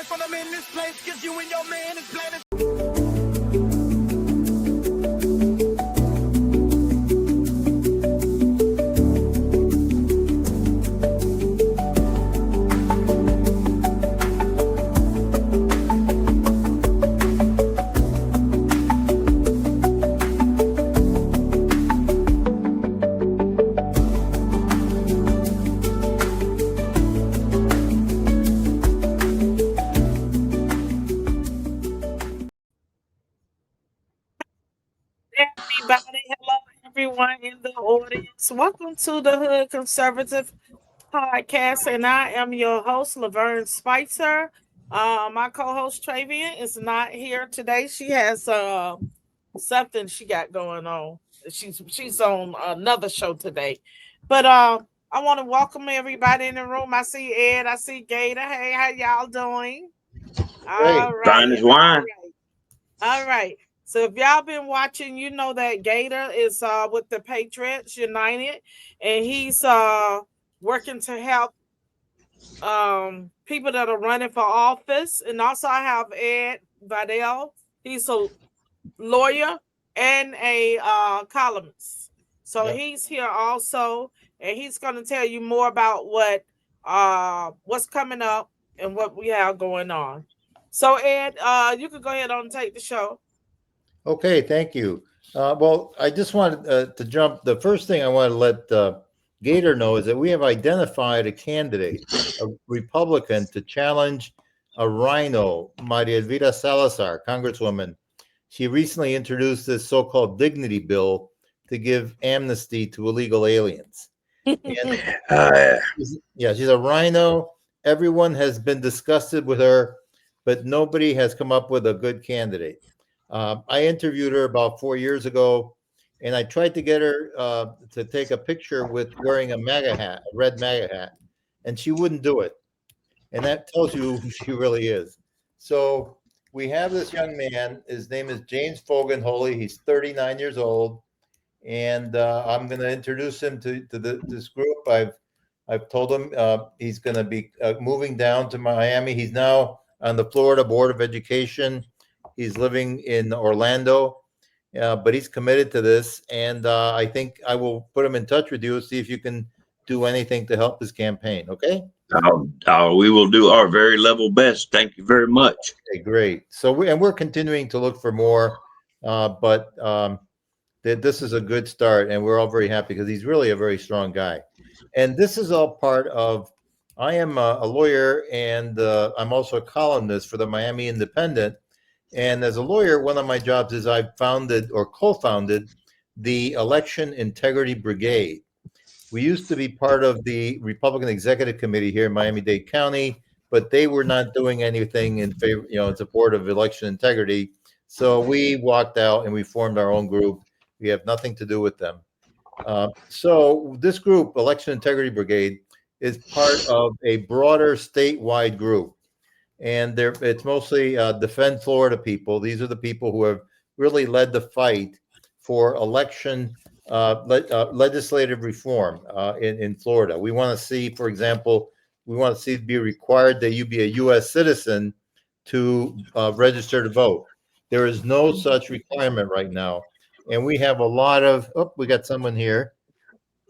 dance when I'm in this place, cause you and your man is planning. Everybody, hello everyone in the audience. Welcome to the Hood Conservative Podcast, and I am your host, Laverne Spicer. My co-host Travian is not here today. She has something she got going on. She's on another show today, but I want to welcome everybody in the room. I see Ed, I see Gator. Hey, how y'all doing? All right, fine as wine. all right. So if y'all been watching, you know that Gator is with the Patriots United, and he's working to help people that are running for office. And also I have Ed Vidal. He's a lawyer and a columnist. So he's here also, and he's going to tell you more about what's coming up and what we have going on. So Ed, you can go ahead and take the show. Okay, thank you. Well, I just wanted to jump. The first thing I want to let Gator know is that we have identified a candidate, a Republican, to challenge a rhino, Maria Elvira Salazar, Congresswoman. She recently introduced this so-called dignity bill to give amnesty to illegal aliens. She's a rhino. Everyone has been disgusted with her, but nobody has come up with a good candidate. I interviewed her about 4 years ago, and I tried to get her to take a picture with wearing a MAGA hat, a red MAGA hat, and she wouldn't do it. And that tells you who she really is. So we have this young man. His name is James Fogan-Holy. He's 39 years old, and I'm going to introduce him to this group. I've told him he's going to be moving down to Miami. He's now on the Florida Board of Education. He's living in Orlando, but he's committed to this. And I think I will put him in touch with you, see if you can do anything to help his campaign. Okay? We will do our very level best. Thank you very much. Okay, great. So we're continuing to look for more, but this is a good start, and we're all very happy because he's really a very strong guy. And this is all part of. I am a lawyer, and I'm also a columnist for the Miami Independent. And as a lawyer, one of my jobs is I've founded or co-founded the Election Integrity Brigade. We used to be part of the Republican Executive Committee here in Miami-Dade County, but they were not doing anything in favor, in support of election integrity. So we walked out and we formed our own group. We have nothing to do with them. So this group, Election Integrity Brigade, is part of a broader statewide group. And it's mostly Defend Florida people. These are the people who have really led the fight for election legislative reform in Florida. We want to see, for example, it be required that you be a U.S. citizen to register to vote. There is no such requirement right now. And we have a lot of, we got someone here.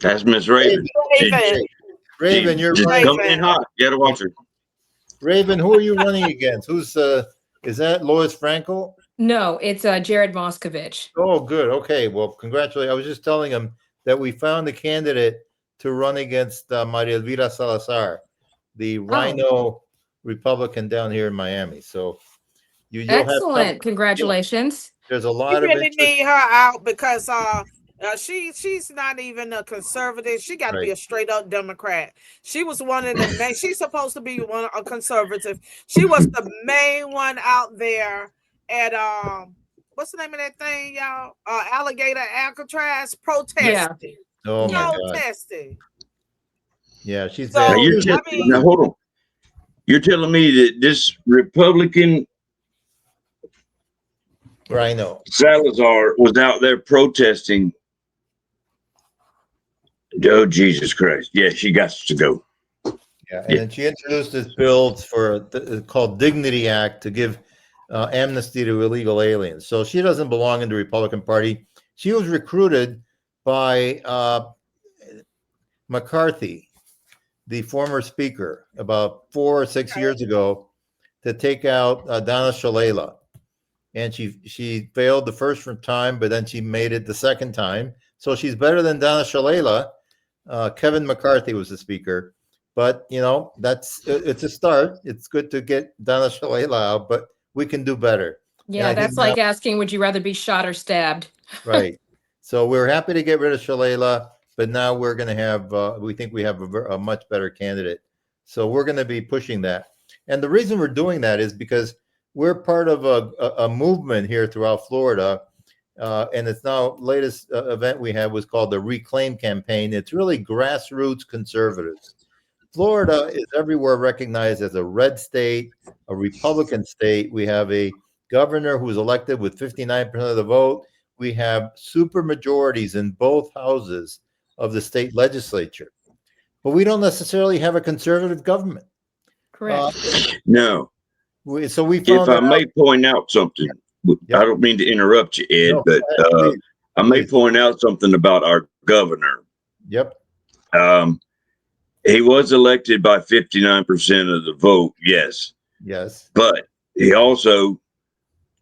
That's Miss Raven. Raven, you're just coming in hot. You gotta watch her. Raven, who are you running against? Is that Lois Frankel? No, it's Jared Moskovich. Oh, good. Okay. Well, congratulations. I was just telling him that we found a candidate to run against Maria Elvira Salazar, the Rhino Republican down here in Miami. So you'll excellent. Congratulations. There's a lot you of really interest. Need her out because she's not even a conservative. She got to be a straight up Democrat. She was one of the main. She's supposed to be a conservative. She was the main one out there at what's the name of that thing, y'all? Alligator Alcatraz protesting. Yeah. Oh my protesting. God. Yeah, she's bad. Now hold on. You're telling me that this Republican Rhino Salazar was out there protesting. Oh, Jesus Christ. Yeah, she got to go. Yeah, and then she introduced this bill called Dignity Act to give amnesty to illegal aliens. So she doesn't belong in the Republican Party. She was recruited by McCarthy, the former speaker, about 4 or 6 years ago, to take out Donna Shalala. And she failed the first time, but then she made it the second time. So she's better than Donna Shalala. Kevin McCarthy was the speaker. But, it's a start. It's good to get Donna Shalala out, but we can do better. Yeah, that's like asking, would you rather be shot or stabbed? Right. So we're happy to get rid of Shalala, but now we're going to have, we think we have a much better candidate. So we're going to be pushing that. And the reason we're doing that is because we're part of a movement here throughout Florida. And it's now latest event we had was called the Reclaim Campaign. It's really grassroots conservatives. Florida is everywhere recognized as a red state, a Republican state. We have a governor who was elected with 59% of the vote. We have super majorities in both houses of the state legislature. But we don't necessarily have a conservative government. Correct. No. So we If found I may point out something, I don't mean to interrupt you, Ed, No, but please. I may point out something about our governor. Yep. He was elected by 59% of the vote, yes. Yes. But he also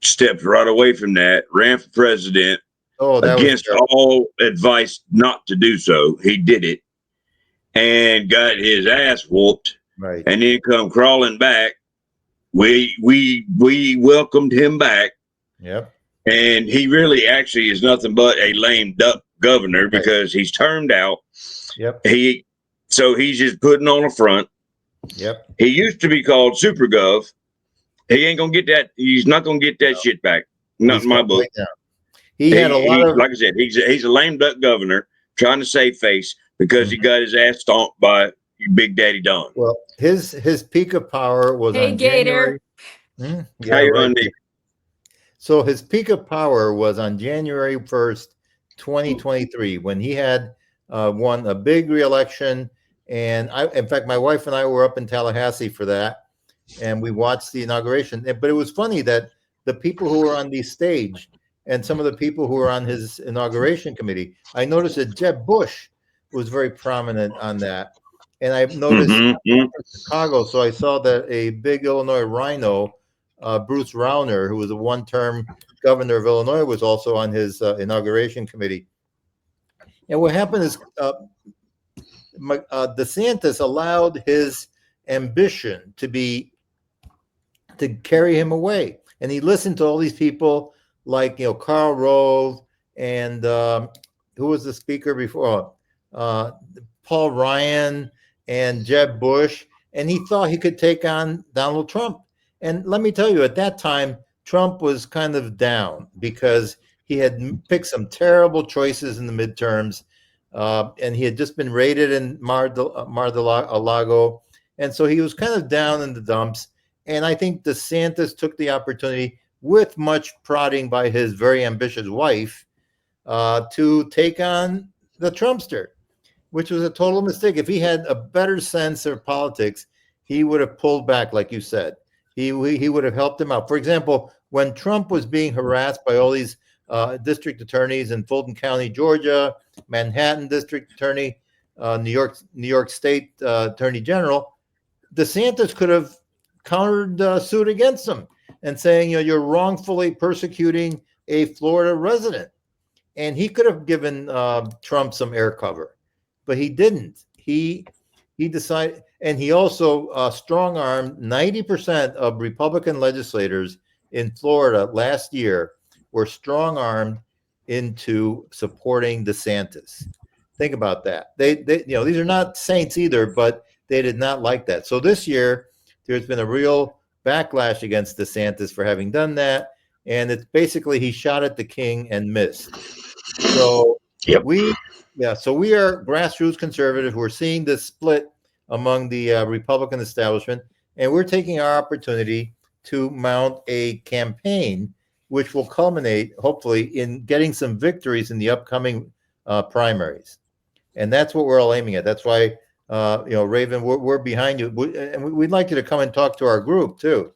stepped right away from that, ran for president against all advice not to do so. He did it and got his ass whooped, right, and then come crawling back. We welcomed him back. Yep. And he really actually is nothing but a lame duck governor because he's turned out. Yep. So he's just putting on a front. Yep. He used to be called Super Gov. He ain't gonna get that. He's not gonna get that shit back. Not in my book. He had a lot of, like I said, he's a lame duck governor trying to save face because he got his ass stomped by Big Daddy Don. Well, his peak of power was on Gator. January. How you run, So his peak of power was on January 1st, 2023, when he had won a big re-election. And in fact, my wife and I were up in Tallahassee for that, and we watched the inauguration. But it was funny that the people who were on the stage and some of the people who were on his inauguration committee, I noticed that Jeb Bush was very prominent on that. And I noticed in Chicago, so I saw that a big Illinois rhino, Bruce Rauner, who was a one-term governor of Illinois, was also on his inauguration committee. And what happened is DeSantis allowed his ambition to carry him away, and he listened to all these people like Karl Rove and who was the speaker before, Paul Ryan and Jeb Bush, and he thought he could take on Donald Trump. And let me tell you, at that time, Trump was kind of down because he had picked some terrible choices in the midterms, and he had just been raided in Mar-a-Lago. And so he was kind of down in the dumps. And I think DeSantis took the opportunity, with much prodding by his very ambitious wife, to take on the Trumpster, which was a total mistake. If he had a better sense of politics, he would have pulled back, like you said. He would have helped him out. For example, when Trump was being harassed by all these district attorneys in Fulton County, Georgia, Manhattan District Attorney, New York State Attorney General, DeSantis could have countered suit against him and saying, you're wrongfully persecuting a Florida resident. And he could have given Trump some air cover, but he didn't. He decided, and he also strong-armed 90% of Republican legislators in Florida last year were strong-armed into supporting DeSantis. Think about that. They these are not saints either, but they did not like that. So this year, there's been a real backlash against DeSantis for having done that, and it's basically he shot at the king and missed. So we are grassroots conservative. We're seeing this split among the Republican establishment, and we're taking our opportunity to mount a campaign which will culminate, hopefully, in getting some victories in the upcoming primaries. And that's what we're all aiming at. That's why Raven, we're behind you. And we'd like you to come and talk to our group too.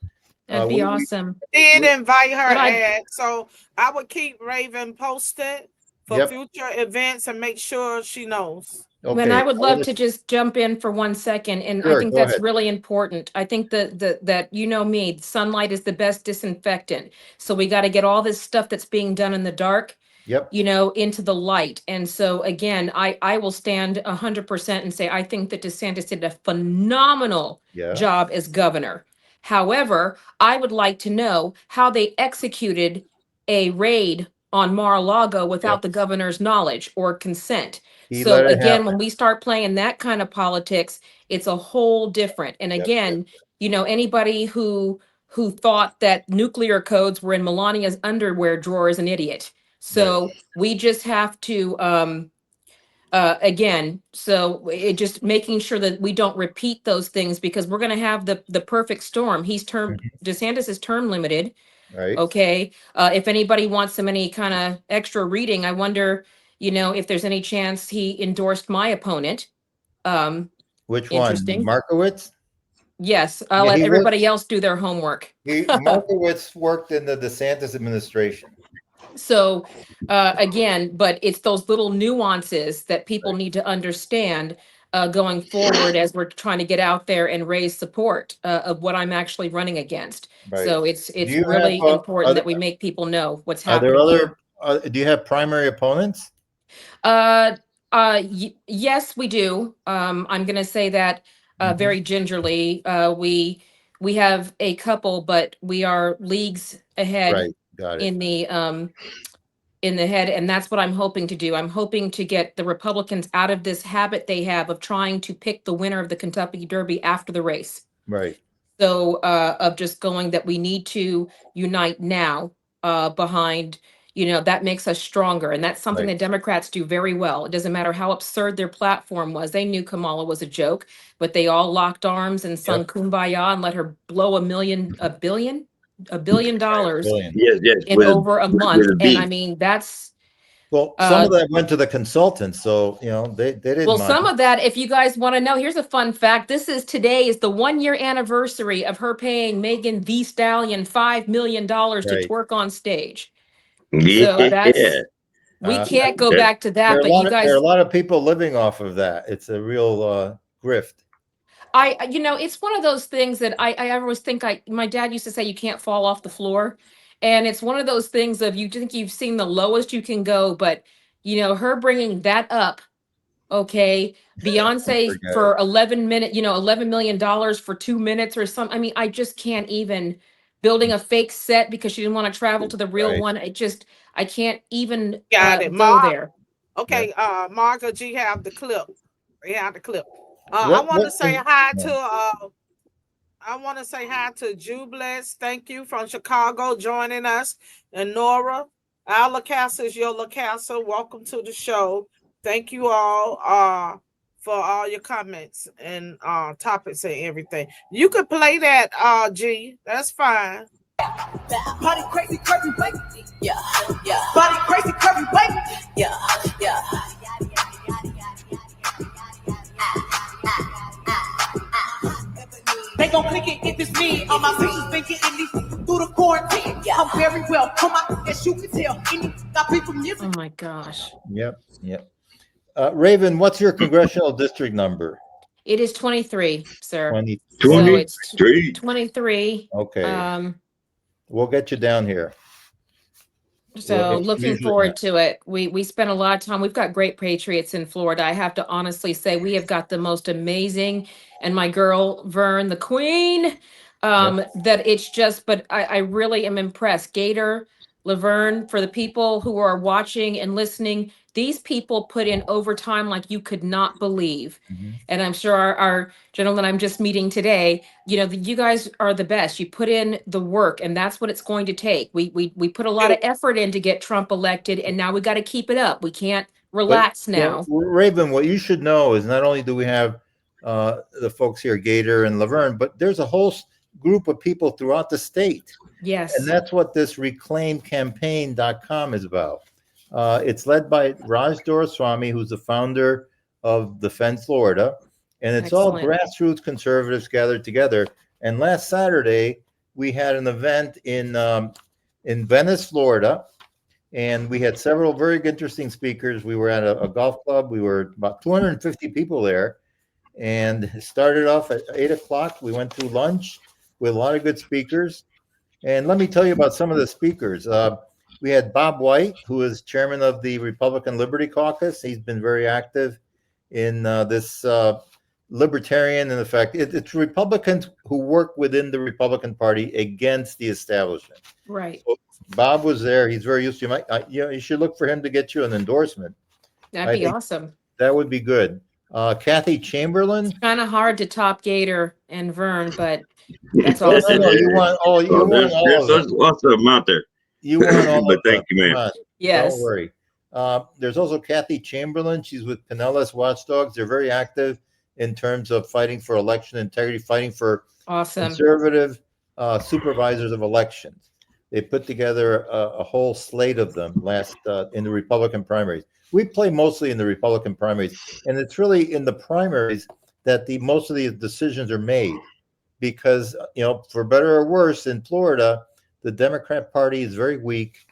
That'd be awesome. Did invite her, But so I would keep Raven posted for future events and make sure she knows. Okay. And I would love to just jump in for 1 second, and I think that's really important. I think that me, sunlight is the best disinfectant. So we got to get all this stuff that's being done in the dark, into the light. And so again, I will stand 100% and say I think that DeSantis did a phenomenal job as governor. However, I would like to know how they executed a raid on Mar-a-Lago without the governor's knowledge or consent. So again, when we start playing that kind of politics, it's a whole different. And again, anybody who thought that nuclear codes were in Melania's underwear drawer is an idiot. So we just have to again, so it just making sure that we don't repeat those things, because we're going to have the perfect storm. DeSantis is term limited. Right. Okay. If anybody wants any kind of extra reading, I wonder, if there's any chance he endorsed my opponent. Which one? Markowitz? Yes. I'll let everybody else do their homework. Markowitz worked in the DeSantis administration. So again, but it's those little nuances that people need to understand going forward as we're trying to get out there and raise support of what I'm actually running against. So it's really important that we make people know what's happening. Are there other? Do you have primary opponents? Yes, we do. I'm going to say that very gingerly. We have a couple, but we are leagues ahead. Right. Got it. In the head, and that's what I'm hoping to do. I'm hoping to get the Republicans out of this habit they have of trying to pick the winner of the Kentucky Derby after the race. Right. So of just going that we need to unite now behind, that makes us stronger. And that's something that Democrats do very well. It doesn't matter how absurd their platform was. They knew Kamala was a joke, but they all locked arms and sung Kumbaya and let her blow $1 billion in over a month. And I mean, that's some of that went to the consultants, so they didn't. Well, some of that, if you guys want to know, here's a fun fact. Today is the 1-year anniversary of her paying Megan Thee Stallion $5 million to twerk on stage. So we can't go back to that. But you guys, there are a lot of people living off of that. It's a real grift. It's one of those things that I always think my dad used to say, you can't fall off the floor. And it's one of those things of, you think you've seen the lowest you can go, but her bringing that up. Okay. Beyonce for 11 minutes, $11 million for 2 minutes or something. I mean, I just can't even building a fake set because she didn't want to travel to the real one. I can't even go there. Okay. Margo G have the clip. I want to say hi to Jubless. Thank you from Chicago joining us. And Nora, our LaCassa is your LaCassa. Welcome to the show. Thank you all for all your comments and topics and everything. You could play that, G. That's fine. Body crazy, baby. Yeah. Body crazy, baby. Yeah. They gon' click it if it's me. On my faces been getting these through the quarantine. I'm very well. Come out, as you can tell. Got people music. Oh my gosh. Yep. Raven, what's your congressional district number? It is 23, sir. 23. So it's 23. Okay. We'll get you down here. So looking forward to it. We spent a lot of time. We've got great patriots in Florida. I have to honestly say we have got the most amazing, and my girl Vern, the queen, that it's just, but I really am impressed. Gator, Laverne, for the people who are watching and listening, these people put in overtime like you could not believe. And I'm sure our gentleman I'm just meeting today, you guys are the best. You put in the work, and that's what it's going to take. We put a lot of effort in to get Trump elected, and now we got to keep it up. We can't relax now. Raven, what you should know is not only do we have the folks here, Gator and Laverne, but there's a whole group of people throughout the state. Yes. And that's what this reclaimcampaign.com is about. It's led by Raj Doraiswamy, who's the founder of Defend Florida. And it's all grassroots conservatives gathered together. And last Saturday, we had an event in Venice, Florida, and we had several very interesting speakers. We were at a golf club. We were about 250 people there, and it started off at 8 o'clock. We went through lunch with a lot of good speakers. And let me tell you about some of the speakers. We had Bob White, who is chairman of the Republican Liberty Caucus. He's been very active in this libertarian, in effect. It's Republicans who work within the Republican Party against the establishment. Right. So Bob was there. He's very used to. You should look for him to get you an endorsement. That'd be awesome. That would be good. Kathy Chamberlain. It's kind of hard to top Gator and Vern, but that's awesome. No, you want all. There's lots of them out there. You want all. But thank you, man. Yes. Don't worry. There's also Kathy Chamberlain. She's with Pinellas Watchdogs. They're very active in terms of fighting for election integrity, fighting for conservative supervisors of elections. They put together a whole slate of them last in the Republican primaries. We play mostly in the Republican primaries, and it's really in the primaries that most of these decisions are made, because for better or worse, in Florida, the Democrat Party is very weak.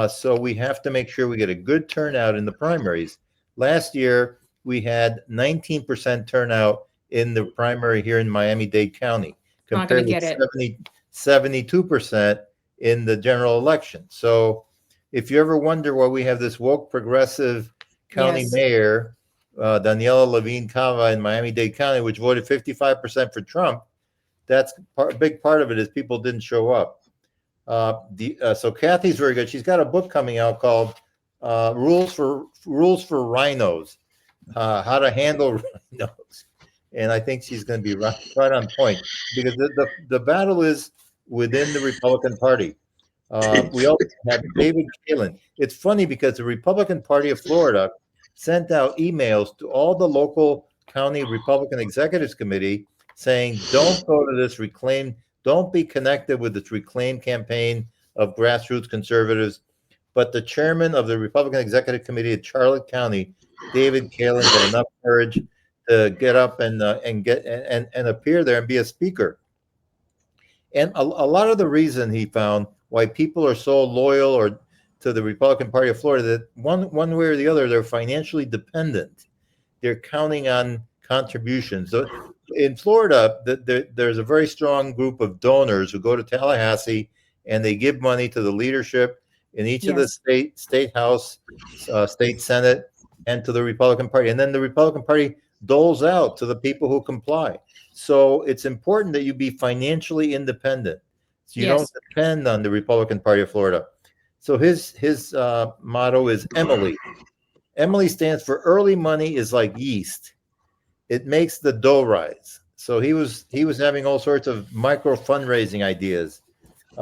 So we have to make sure we get a good turnout in the primaries. Last year, we had 19% turnout in the primary here in Miami-Dade County, compared with 72% in the general election. So if you ever wonder why we have this woke progressive county mayor, Daniela Levine Cava in Miami-Dade County, which voted 55% for Trump, that's a big part of it is people didn't show up. So Kathy's very good. She's got a book coming out called Rules for Rhinos, How to Handle Rhinos. And I think she's going to be right on point, because the battle is within the Republican Party. We also have David Kalin. It's funny because the Republican Party of Florida sent out emails to all the local county Republican Executives Committee saying, don't go to this Reclaim, don't be connected with this Reclaim campaign of grassroots conservatives. But the chairman of the Republican Executive Committee of Charlotte County, David Kalin, got enough courage to get up and appear there and be a speaker. And a lot of the reason he found why people are so loyal or to the Republican Party of Florida, that one way or the other, they're financially dependent. They're counting on contributions. So in Florida, there's a very strong group of donors who go to Tallahassee and they give money to the leadership in each of the state house, state senate, and to the Republican Party. And then the Republican Party doles out to the people who comply. So it's important that you be financially independent. So you don't depend on the Republican Party of Florida. So his motto is Emily. Emily stands for early money is like yeast. It makes the dough rise. So he was having all sorts of micro fundraising ideas.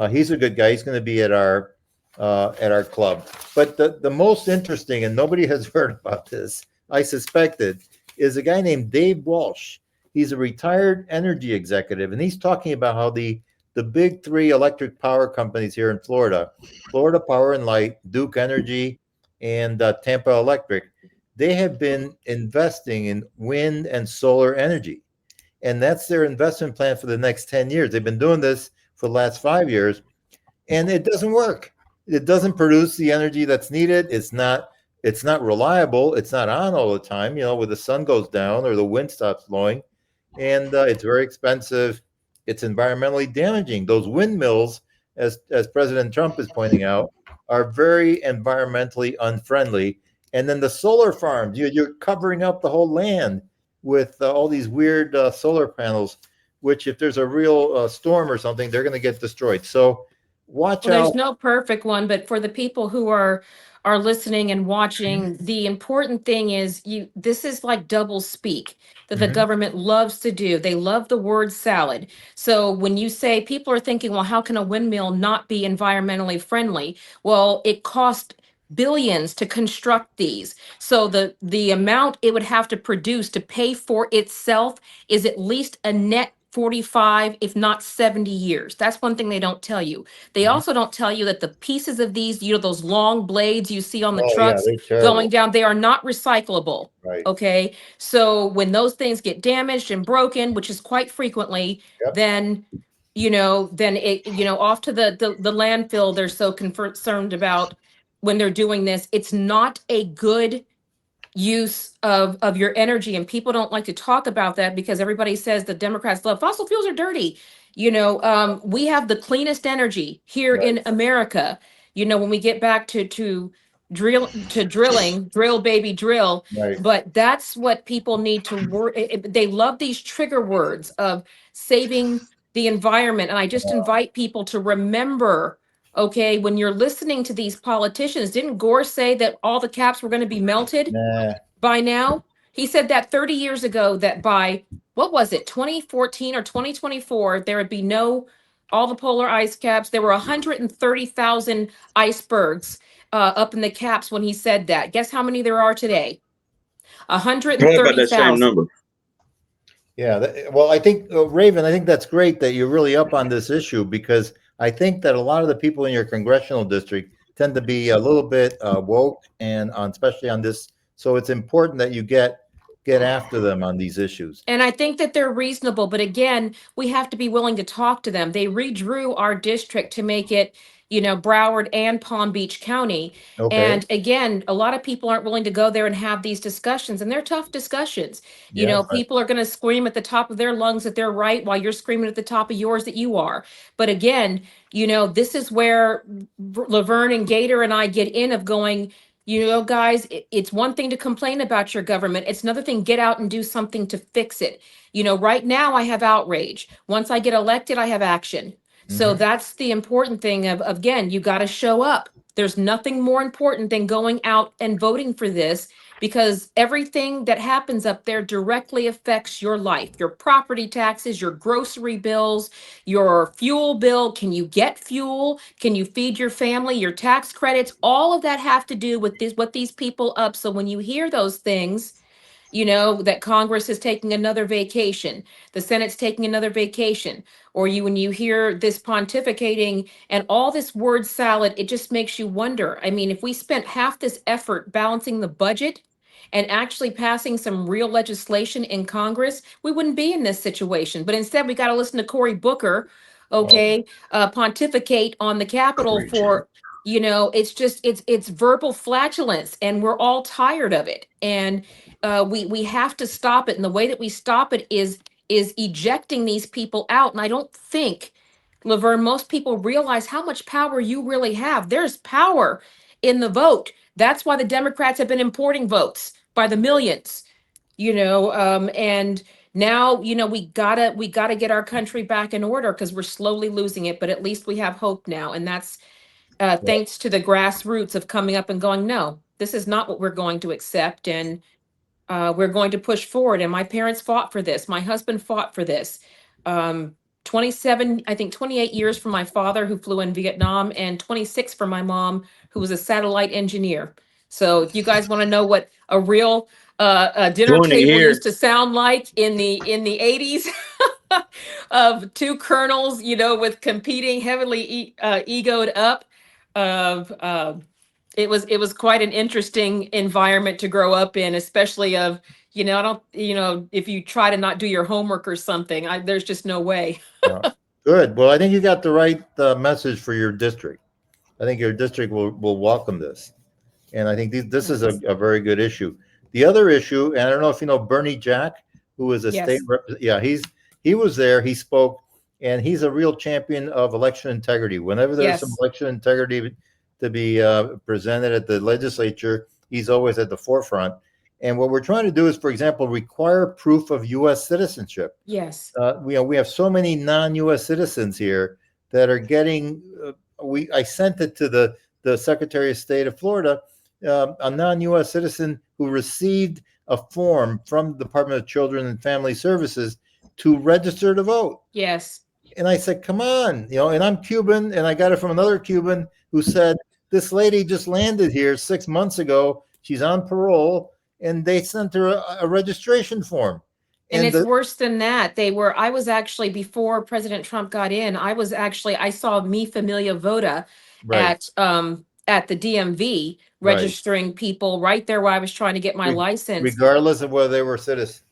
He's a good guy. He's going to be at our club. But the most interesting, and nobody has heard about this, I suspected, is a guy named Dave Walsh. He's a retired energy executive, and he's talking about how the big three electric power companies here in Florida, Florida Power and Light, Duke Energy, and Tampa Electric, they have been investing in wind and solar energy. And that's their investment plan for the next 10 years. They've been doing this for the last 5 years, and it doesn't work. It doesn't produce the energy that's needed. It's not reliable. It's not on all the time, when the sun goes down or the wind stops blowing. And it's very expensive. It's environmentally damaging. Those windmills, as President Trump is pointing out, are very environmentally unfriendly. And then the solar farms, you're covering up the whole land with all these weird solar panels, which if there's a real storm or something, they're going to get destroyed. So watch out. There's no perfect one, but for the people who are listening and watching, the important thing is this is like double speak that the government loves to do. They love the word salad. So when you say, people are thinking, well, how can a windmill not be environmentally friendly? Well, it costs billions to construct these. So the amount it would have to produce to pay for itself is at least a net 45, if not 70 years. That's one thing they don't tell you. They also don't tell you that the pieces of these, those long blades you see on the trucks going down, they are not recyclable. Right. Okay. So when those things get damaged and broken, which is quite frequently, then off to the landfill they're so concerned about when they're doing this. It's not a good use of your energy, and people don't like to talk about that because everybody says the Democrats love fossil fuels are dirty. We have the cleanest energy here in America. When we get back to drilling, drill baby drill. But that's what people need to work. They love these trigger words of saving the environment, and I just invite people to remember, okay, when you're listening to these politicians, didn't Gore say that all the caps were going to be melted by now? He said that 30 years ago, that by, what was it, 2014 or 2024, there would be all the polar ice caps. There were 130,000 icebergs up in the caps when he said that. Guess how many there are today? Probably about that same 130,000. number. Yeah. Well, I think, Raven, I think that's great that you're really up on this issue, because I think that a lot of the people in your congressional district tend to be a little bit woke, and especially on this. So it's important that you get after them on these issues. And I think that they're reasonable, but again, we have to be willing to talk to them. They redrew our district to make it, Broward and Palm Beach County. And again, a lot of people aren't willing to go there and have these discussions, and they're tough discussions. People are going to scream at the top of their lungs that they're right while you're screaming at the top of yours that you are. But again, this is where Laverne and Gator and I get in of going, guys, it's one thing to complain about your government. It's another thing, get out and do something to fix it. Right now I have outrage. Once I get elected, I have action. So that's the important thing of, again, you got to show up. There's nothing more important than going out and voting for this, because everything that happens up there directly affects your life, your property taxes, your grocery bills, your fuel bill. Can you get fuel? Can you feed your family? Your tax credits, all of that have to do with this, what these people up. So when you hear those things, that Congress is taking another vacation, the Senate's taking another vacation, or when you hear this pontificating and all this word salad, it just makes you wonder. I mean, if we spent half this effort balancing the budget and actually passing some real legislation in Congress, we wouldn't be in this situation. But instead, we got to listen to Cory Booker, pontificate on the Capitol for, it's verbal flatulence, and we're all tired of it. And we have to stop it. And the way that we stop it is ejecting these people out. And I don't think, Laverne, most people realize how much power you really have. There's power in the vote. That's why the Democrats have been importing votes by the millions, and now, we gotta get our country back in order, because we're slowly losing it, but at least we have hope now. And that's thanks to the grassroots of coming up and going, no, this is not what we're going to accept. And we're going to push forward. And my parents fought for this. My husband fought for this. 28 years for my father, who flew in Vietnam, and 26 for my mom, who was a satellite engineer. So if you guys want to know what a real dinner table used to sound like in the 80s, of two colonels, with competing, heavily egoed up, it was quite an interesting environment to grow up in, especially of, if you try to not do your homework or something, there's just no way. Good. Well, I think you got the right message for your district. I think your district will welcome this. And I think this is a very good issue. The other issue, and I don't know if you know Bernie Jack, who is a state rep. Yeah, he was there. He spoke, and he's a real champion of election integrity. Whenever there's some election integrity to be presented at the legislature, he's always at the forefront. And what we're trying to do is, for example, require proof of U.S. citizenship. Yes. We have so many non-U.S. citizens here that are getting. I sent it to the Secretary of State of Florida, a non-U.S. citizen who received a form from the Department of Children and Family Services to register to vote. Yes. And I said, come on, and I'm Cuban, and I got it from another Cuban who said, this lady just landed here 6 months ago. She's on parole, and they sent her a registration form. And it's worse than that. I was actually, before President Trump got in, I saw Mi Familia Vota at the DMV registering people right there where I was trying to get my license. Regardless of whether they were citizens.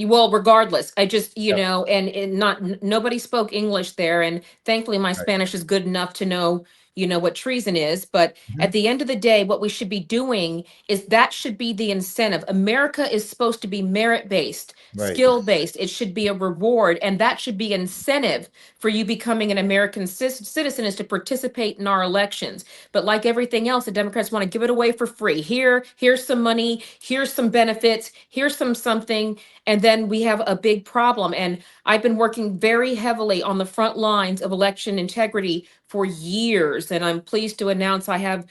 Well, regardless, I just, and nobody spoke English there. And thankfully my Spanish is good enough to know, what treason is. But at the end of the day, what we should be doing is that should be the incentive. America is supposed to be merit-based, skill-based. It should be a reward. And that should be incentive for you becoming an American citizen, is to participate in our elections. But like everything else, the Democrats want to give it away for free. Here's some money, here's some benefits, here's something. And then we have a big problem. And I've been working very heavily on the front lines of election integrity for years. And I'm pleased to announce I have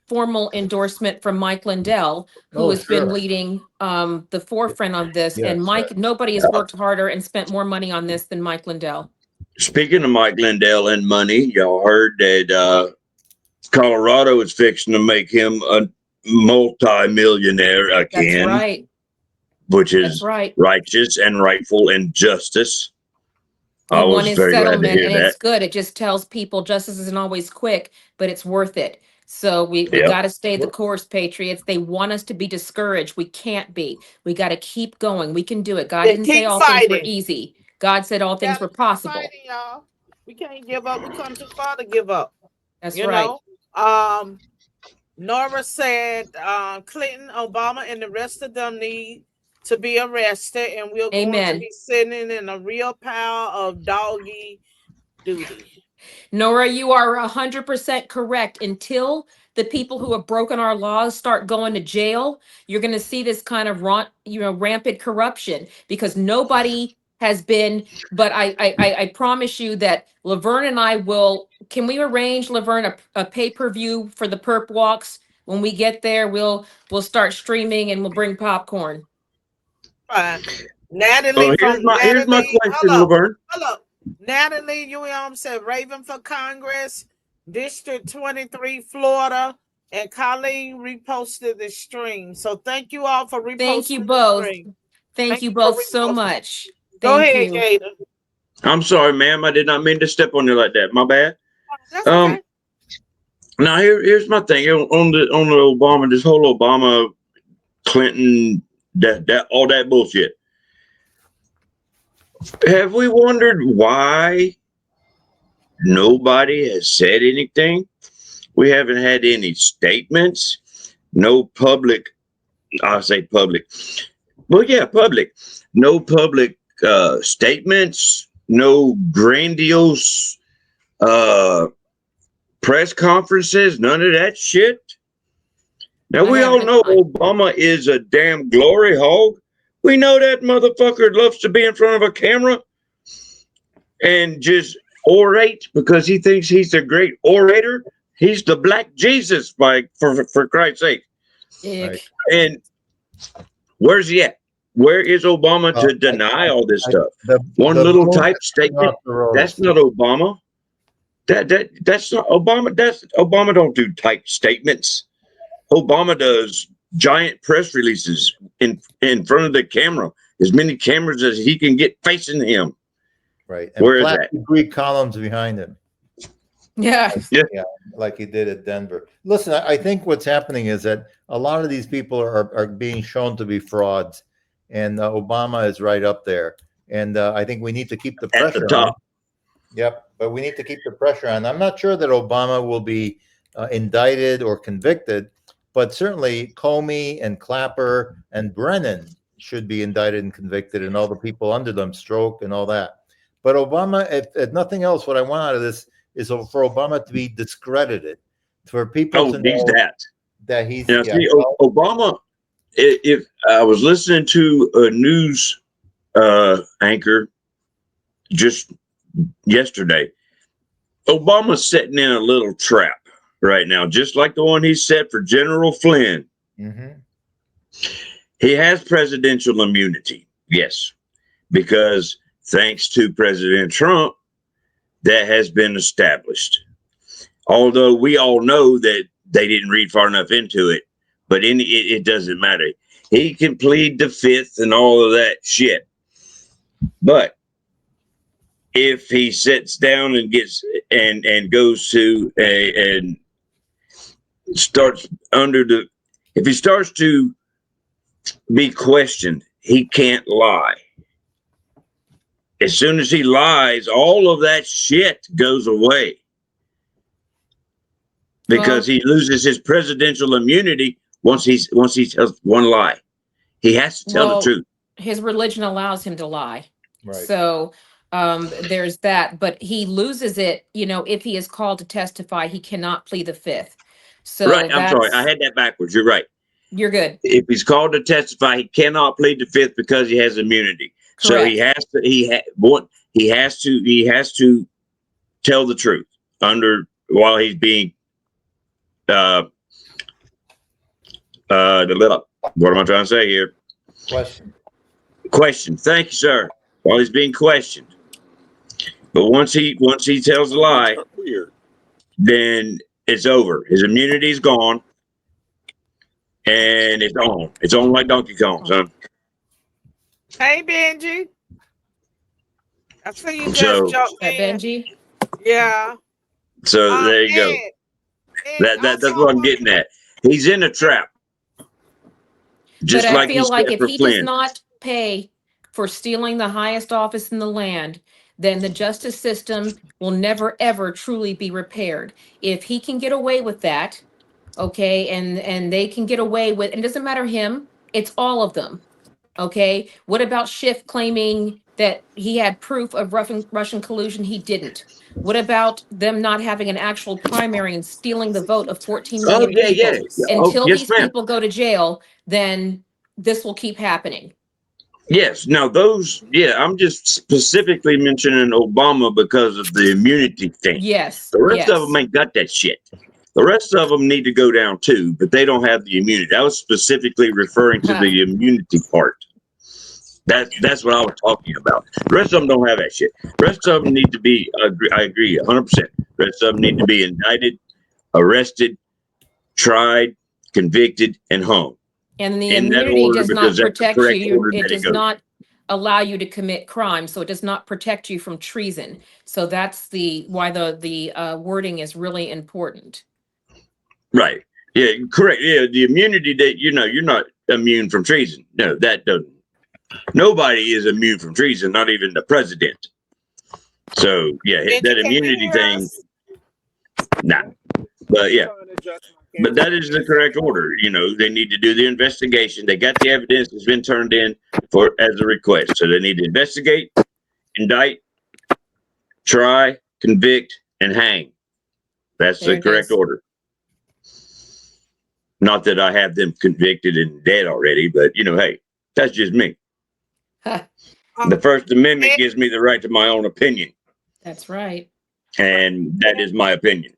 formal endorsement from Mike Lindell, who has been leading the forefront of this. And Mike, nobody has worked harder and spent more money on this than Mike Lindell. Speaking of Mike Lindell and money, y'all heard that Colorado is fixing to make him a multi-millionaire again. That's right. Which is righteous and rightful and justice. I was very glad to hear that. It's good. It just tells people justice isn't always quick, but it's worth it. So we got to stay the course, patriots. They want us to be discouraged. We can't be. We got to keep going. We can do it. God didn't say all things were easy. God said all things were possible. Fighting, y'all. We can't give up. We come too far to give up. That's right. Nora said Clinton, Obama, and the rest of them need to be arrested, and we're going to be sitting in a real pile of doggy duty. Nora, you are 100% correct. Until the people who have broken our laws start going to jail, you're going to see this kind of rampant corruption, because nobody has been. But I promise you that Laverne and I will. Can we arrange, Laverne, a pay-per-view for the perp walks? When we get there, we'll start streaming and we'll bring popcorn. Natalie, here's my question, Laverne. Hello, Natalie. You said Raven for Congress, District 23, Florida, and Colleen reposted the stream. So thank you all for reposting. Thank you both. Thank you both so much. Go ahead, Gator. I'm sorry, ma'am. I did not mean to step on you like that. My bad. That's okay. Now here's my thing on the Obama, this whole Obama, Clinton, that all that bullshit. Have we wondered why nobody has said anything? We haven't had any statements, no public. I say public. Well, yeah, public. No public statements, no grandiose press conferences, none of that shit. Now, we all know Obama is a damn glory hog. We know that motherfucker loves to be in front of a camera and just orate because he thinks he's a great orator. He's the Black Jesus, for Christ's sake. Right. And where's he at? Where is Obama to deny all this stuff? One little type statement. That's not Obama. That's not Obama. Obama don't do type statements. Obama does giant press releases in front of the camera, as many cameras as he can get facing him. Right. And where is that? Greek columns behind him. Yeah, like he did at Denver. Listen, I think what's happening is that a lot of these people are being shown to be frauds, and Obama is right up there. And I think we need to keep the pressure at the top. on. Yep, but we need to keep the pressure on. I'm not sure that Obama will be indicted or convicted, but certainly Comey and Clapper and Brennan should be indicted and convicted, and all the people under them, Strzok and all that. But Obama, if nothing else, what I want out of this is for Obama to be discredited, for people to know that he's. Obama. If I was listening to a news anchor just yesterday, Obama's sitting in a little trap right now, just like the one he set for General Flynn. Mm-hmm. He has presidential immunity, yes, because thanks to President Trump, that has been established. Although we all know that they didn't read far enough into it, but it doesn't matter. he can plead the fifth and all of that shit. But if he sits down and gets and goes to and starts if he starts to be questioned, he can't lie. As soon as he lies, all of that shit goes away because he loses his presidential immunity once he tells one lie. He has to tell the truth. His religion allows him to lie. Right. So there's that, but he loses it, if he is called to testify, he cannot plead the fifth. So right. I'm sorry. I had that backwards. You're right. You're good. If he's called to testify, he cannot plead the fifth because he has immunity. Correct. So he has to tell the truth while he's being what am I trying to say here? Question. Thank you, sir. While he's being questioned. But once he tells a lie, then it's over. His immunity is gone. And it's on. It's on like Donkey Kong, son. Hey, Benji. I see you just jumped in. Benji? Yeah. So there you go. That's what I'm getting at. He's in a trap. Just but I feel like if he does not pay for stealing the highest office in the land, then the justice system will never, ever truly be repaired. If he can get away with that, okay, and they can get away with, and it doesn't matter him, it's all of them, okay? What about Schiff claiming that he had proof of Russian collusion? He didn't. What about them not having an actual primary and stealing the vote of 14 million people? Until these people go to jail, then this will keep happening. Yes. Now I'm just specifically mentioning Obama because of the immunity thing. Yes. The rest of them ain't got that shit. The rest of them need to go down too, but they don't have the immunity. I was specifically referring to the immunity part. That's what I was talking about. The rest of them don't have that shit. The rest of them need to be, I agree 100%. The rest of them need to be indicted, arrested, tried, convicted, and hung. And the immunity does not protect you. It does not allow you to commit crime. So it does not protect you from treason. So that's why the wording is really important. Right. Yeah, correct. Yeah, the immunity that, you're not immune from treason. No, that doesn't. Nobody is immune from treason, not even the president. So, yeah, that immunity thing, nah. But, yeah. But that is the correct order. They need to do the investigation. They got the evidence that's been turned in as a request. So they need to investigate, indict, try, convict, and hang. That's the correct order. Not that I have them convicted and dead already, but hey, that's just me. The First Amendment gives me the right to my own opinion. That's right. And that is my opinion.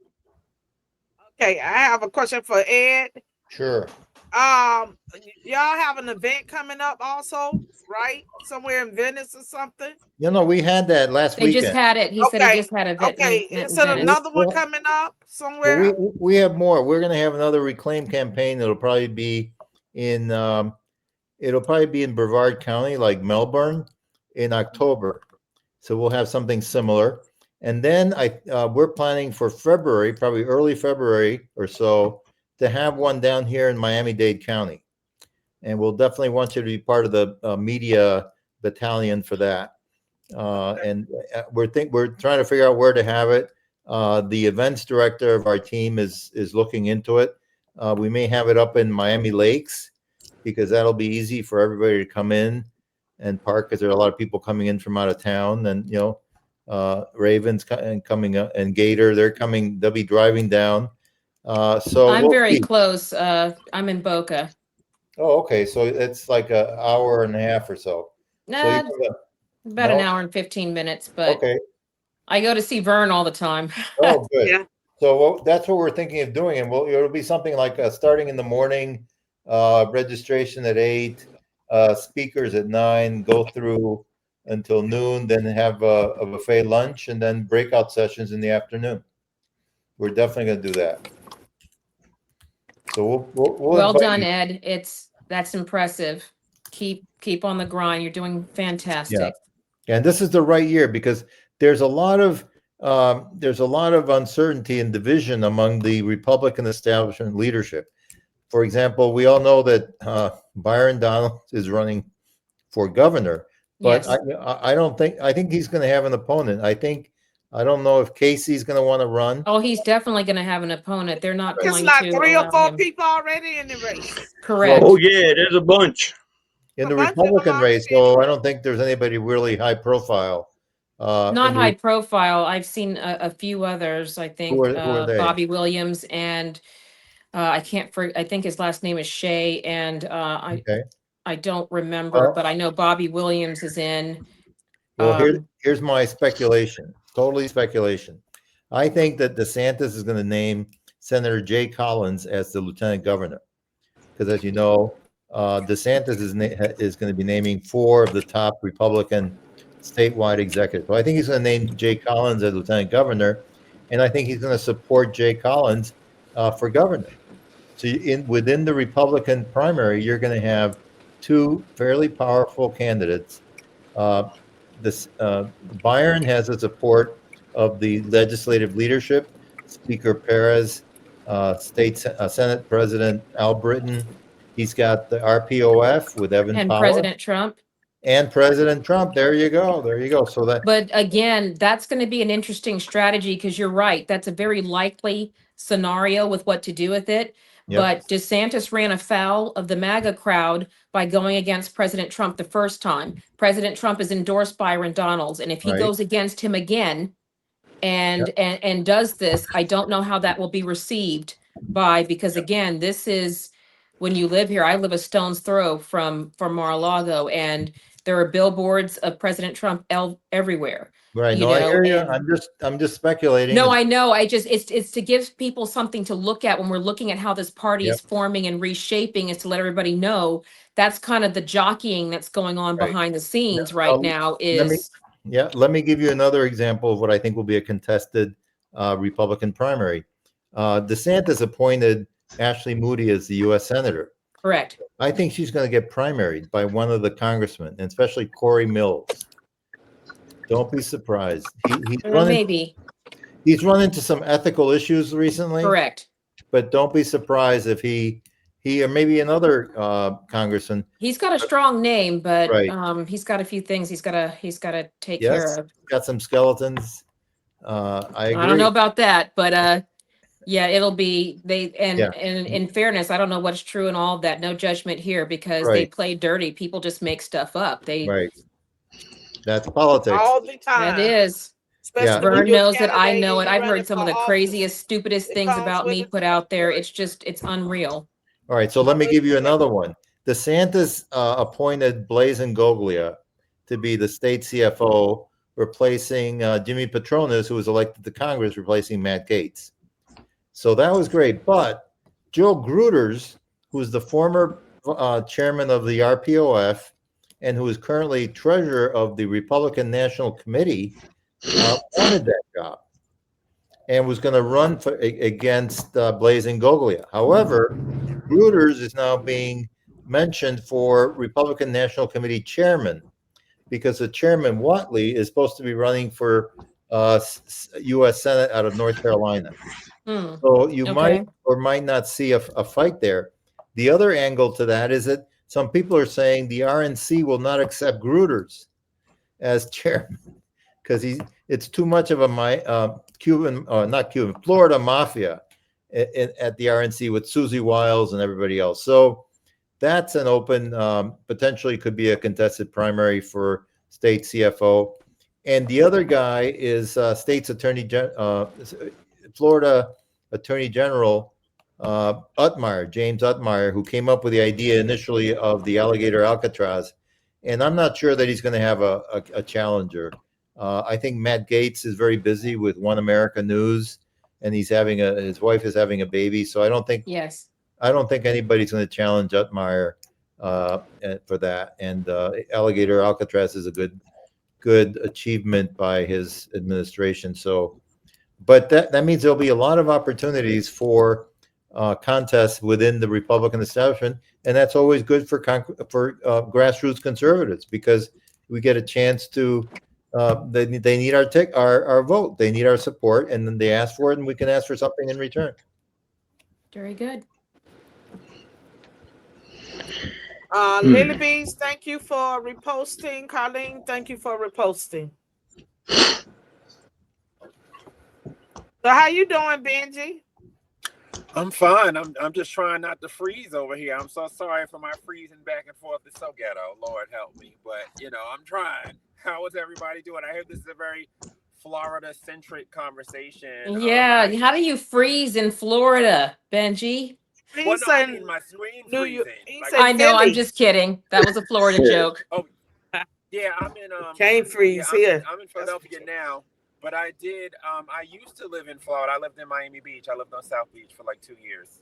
Okay, I have a question for Ed. Sure. Y'all have an event coming up also, right? Somewhere in Venice or something? We had that last weekend. They just had it. He said he just had an event. Okay, is there another one coming up somewhere? We have more. We're going to have another reclaim campaign. It'll probably be in Brevard County, like Melbourne, in October. So we'll have something similar. And then we're planning for February, probably early February or so, to have one down here in Miami-Dade County. And we'll definitely want you to be part of the media battalion for that. And we're trying to figure out where to have it. The events director of our team is looking into it. We may have it up in Miami Lakes because that'll be easy for everybody to come in and park, because there are a lot of people coming in from out of town. And Ravens coming up, and Gator, they'll be driving down. So I'm very close. I'm in Boca. Oh, okay. So it's like an hour and a half or so. About an hour and 15 minutes, but okay. I go to see Vern all the time. Oh, good. Yeah. So that's what we're thinking of doing. And it'll be something like starting in the morning, registration at 8, speakers at 9, go through until noon, then have a buffet lunch, and then breakout sessions in the afternoon. We're definitely going to do that. So we'll well done, Ed. That's impressive. Keep on the grind. You're doing fantastic. Yeah. And this is the right year because there's a lot of uncertainty and division among the Republican establishment leadership. For example, we all know that Byron Donalds is running for governor, but Yes. I think he's going to have an opponent. I don't know if Casey's going to want to run. Oh, he's definitely going to have an opponent. They're not There's going like to 3 or allow 4 him. people already in the race. Correct. Oh yeah, there's a bunch In the Republican race, so I don't think there's anybody really high profile. Not high profile. I've seen a few others. I think Who are they? Bobby Williams and I think his last name is Shea, and I don't remember, but I know Bobby Williams is in. Well, here's my speculation. Totally speculation. I think that DeSantis is going to name Senator Jay Collins as the lieutenant governor, because as you know, DeSantis is going to be naming 4 of the top Republican statewide executives. So I think he's going to name Jay Collins as lieutenant governor, and I think he's going to support Jay Collins for governor. So within the Republican primary, you're going to have 2 fairly powerful candidates. Byron has the support of the legislative leadership, Speaker Perez, Senate President Al Britton. He's got the RPOF with Evan and Powell. President Trump. And President Trump. There you go. So but again, that's going to be an interesting strategy because you're right. That's a very likely scenario with what to do with it. Yep. But DeSantis ran afoul of the MAGA crowd by going against President Trump the first time. President Trump has endorsed Byron Donalds, and if he goes against him again and does this, I don't know how that will be received because again, this is when you live here. I live a stone's throw from Mar-a-Lago, and there are billboards of President Trump everywhere. Right. No, I hear you. I'm just speculating. No, I know. It's to give people something to look at when we're looking at how this party is forming and reshaping, is to let everybody know that's kind of the jockeying that's going on behind the scenes now. Let me give you another example of what I think will be a contested Republican primary. DeSantis appointed Ashley Moody as the U.S. Senator. Correct. I think she's going to get primaried by one of the congressmen, and especially Corey Mills. Don't be surprised. He's run into some ethical issues recently. Correct. But don't be surprised if he or maybe another congressman. He's got a strong name, but he's got a few things he's got to take care of. Got some skeletons. I agree. I don't know about that, but it'll be and in fairness, I don't know what's true in all of that. No judgment here, because they play dirty. People just make stuff up. That's politics. All the time. That is. Vern knows it. I know it. I've heard some of the craziest, stupidest things about me put out there. It's unreal. All right. So let me give you another one. DeSantis appointed Blazin Goglia to be the state CFO, replacing Jimmy Patronis, who was elected to Congress, replacing Matt Gaetz. So that was great. But Joe Gruters, who is the former chairman of the RPOF, and who is currently treasurer of the Republican National Committee, wanted that job and was going to run against Blazin Goglia. However, Gruters is now being mentioned for Republican National Committee chairman, because the chairman, Whatley, is supposed to be running for U.S. Senate out of North Carolina. So you might or might not see a fight there. The other angle to that is that some people are saying the RNC will not accept Gruters as chairman because it's too much of a Florida mafia at the RNC with Susie Wiles and everybody else. So that's an open, potentially could be a contested primary for state CFO. And the other guy is Florida Attorney General James Utmeyer, who came up with the idea initially of the alligator Alcatraz. And I'm not sure that he's going to have a challenger. I think Matt Gaetz is very busy with One America News, and his wife is having a baby. So I don't think anybody's going to challenge Utmeyer for that. And alligator Alcatraz is a good achievement by his administration. So, but that means there'll be a lot of opportunities for contests within the Republican establishment, and that's always good for grassroots conservatives because we get a chance to. They need our vote. They need our support, and then they ask for it, and we can ask for something in return. Very good. Lily Beans, thank you for reposting. Colleen, thank you for reposting. So how you doing, Benji? I'm fine. I'm just trying not to freeze over here. I'm so sorry for my freezing back and forth. It's so ghetto. Lord help me. But, I'm trying. How is everybody doing? I heard this is a very Florida-centric conversation. Yeah. How do you freeze in Florida, Benji? Well, no, I mean my screen freezing. I know. I'm just kidding. That was a Florida joke. Oh, yeah. I'm in. Can't freeze here. I'm in Philadelphia now. But I did. I used to live in Florida. I lived in Miami Beach. I lived on South Beach for like 2 years.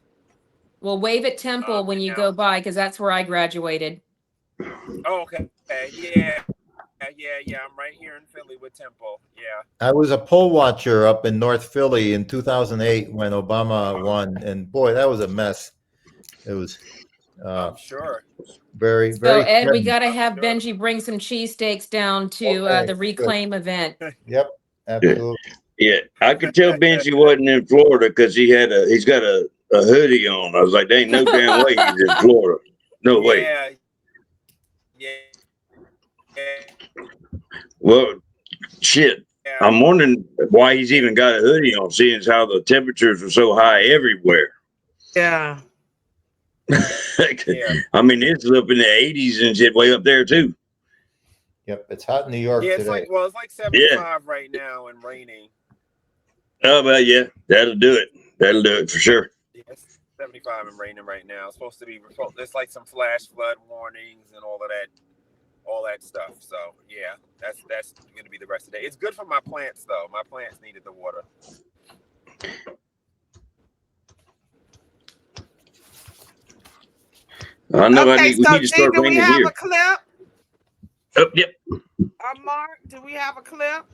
Well, wave at Temple when you go by, because that's where I graduated. Oh, okay. Yeah. I'm right here in Philly with Temple. Yeah. I was a poll watcher up in North Philly in 2008 when Obama won, and boy, that was a mess. It was. I'm sure. Very. So Ed, we got to have Benji bring some cheesesteaks down to the Reclaim event. Yep. Absolutely. Yeah, I could tell Benji wasn't in Florida because he's got a hoodie on. I was like, there ain't no damn way he's in Florida. No way. Yeah. Well, shit. Yeah. I'm wondering why he's even got a hoodie on, seeing as how the temperatures are so high everywhere. Yeah. I mean, it's up in the 80s and shit way up there too. Yep, it's hot in New York today. It's like 75 right now and raining. Oh, well, yeah, that'll do it. That'll do it for sure. Yeah, it's 75 and raining right now. It's supposed to be. There's like some flash flood warnings and all that stuff. So yeah, that's going to be the rest of the day. It's good for my plants though. My plants needed the water. I know. We need to start raining here. Do we have a clip? Oh, yep. Mark, do we have a clip?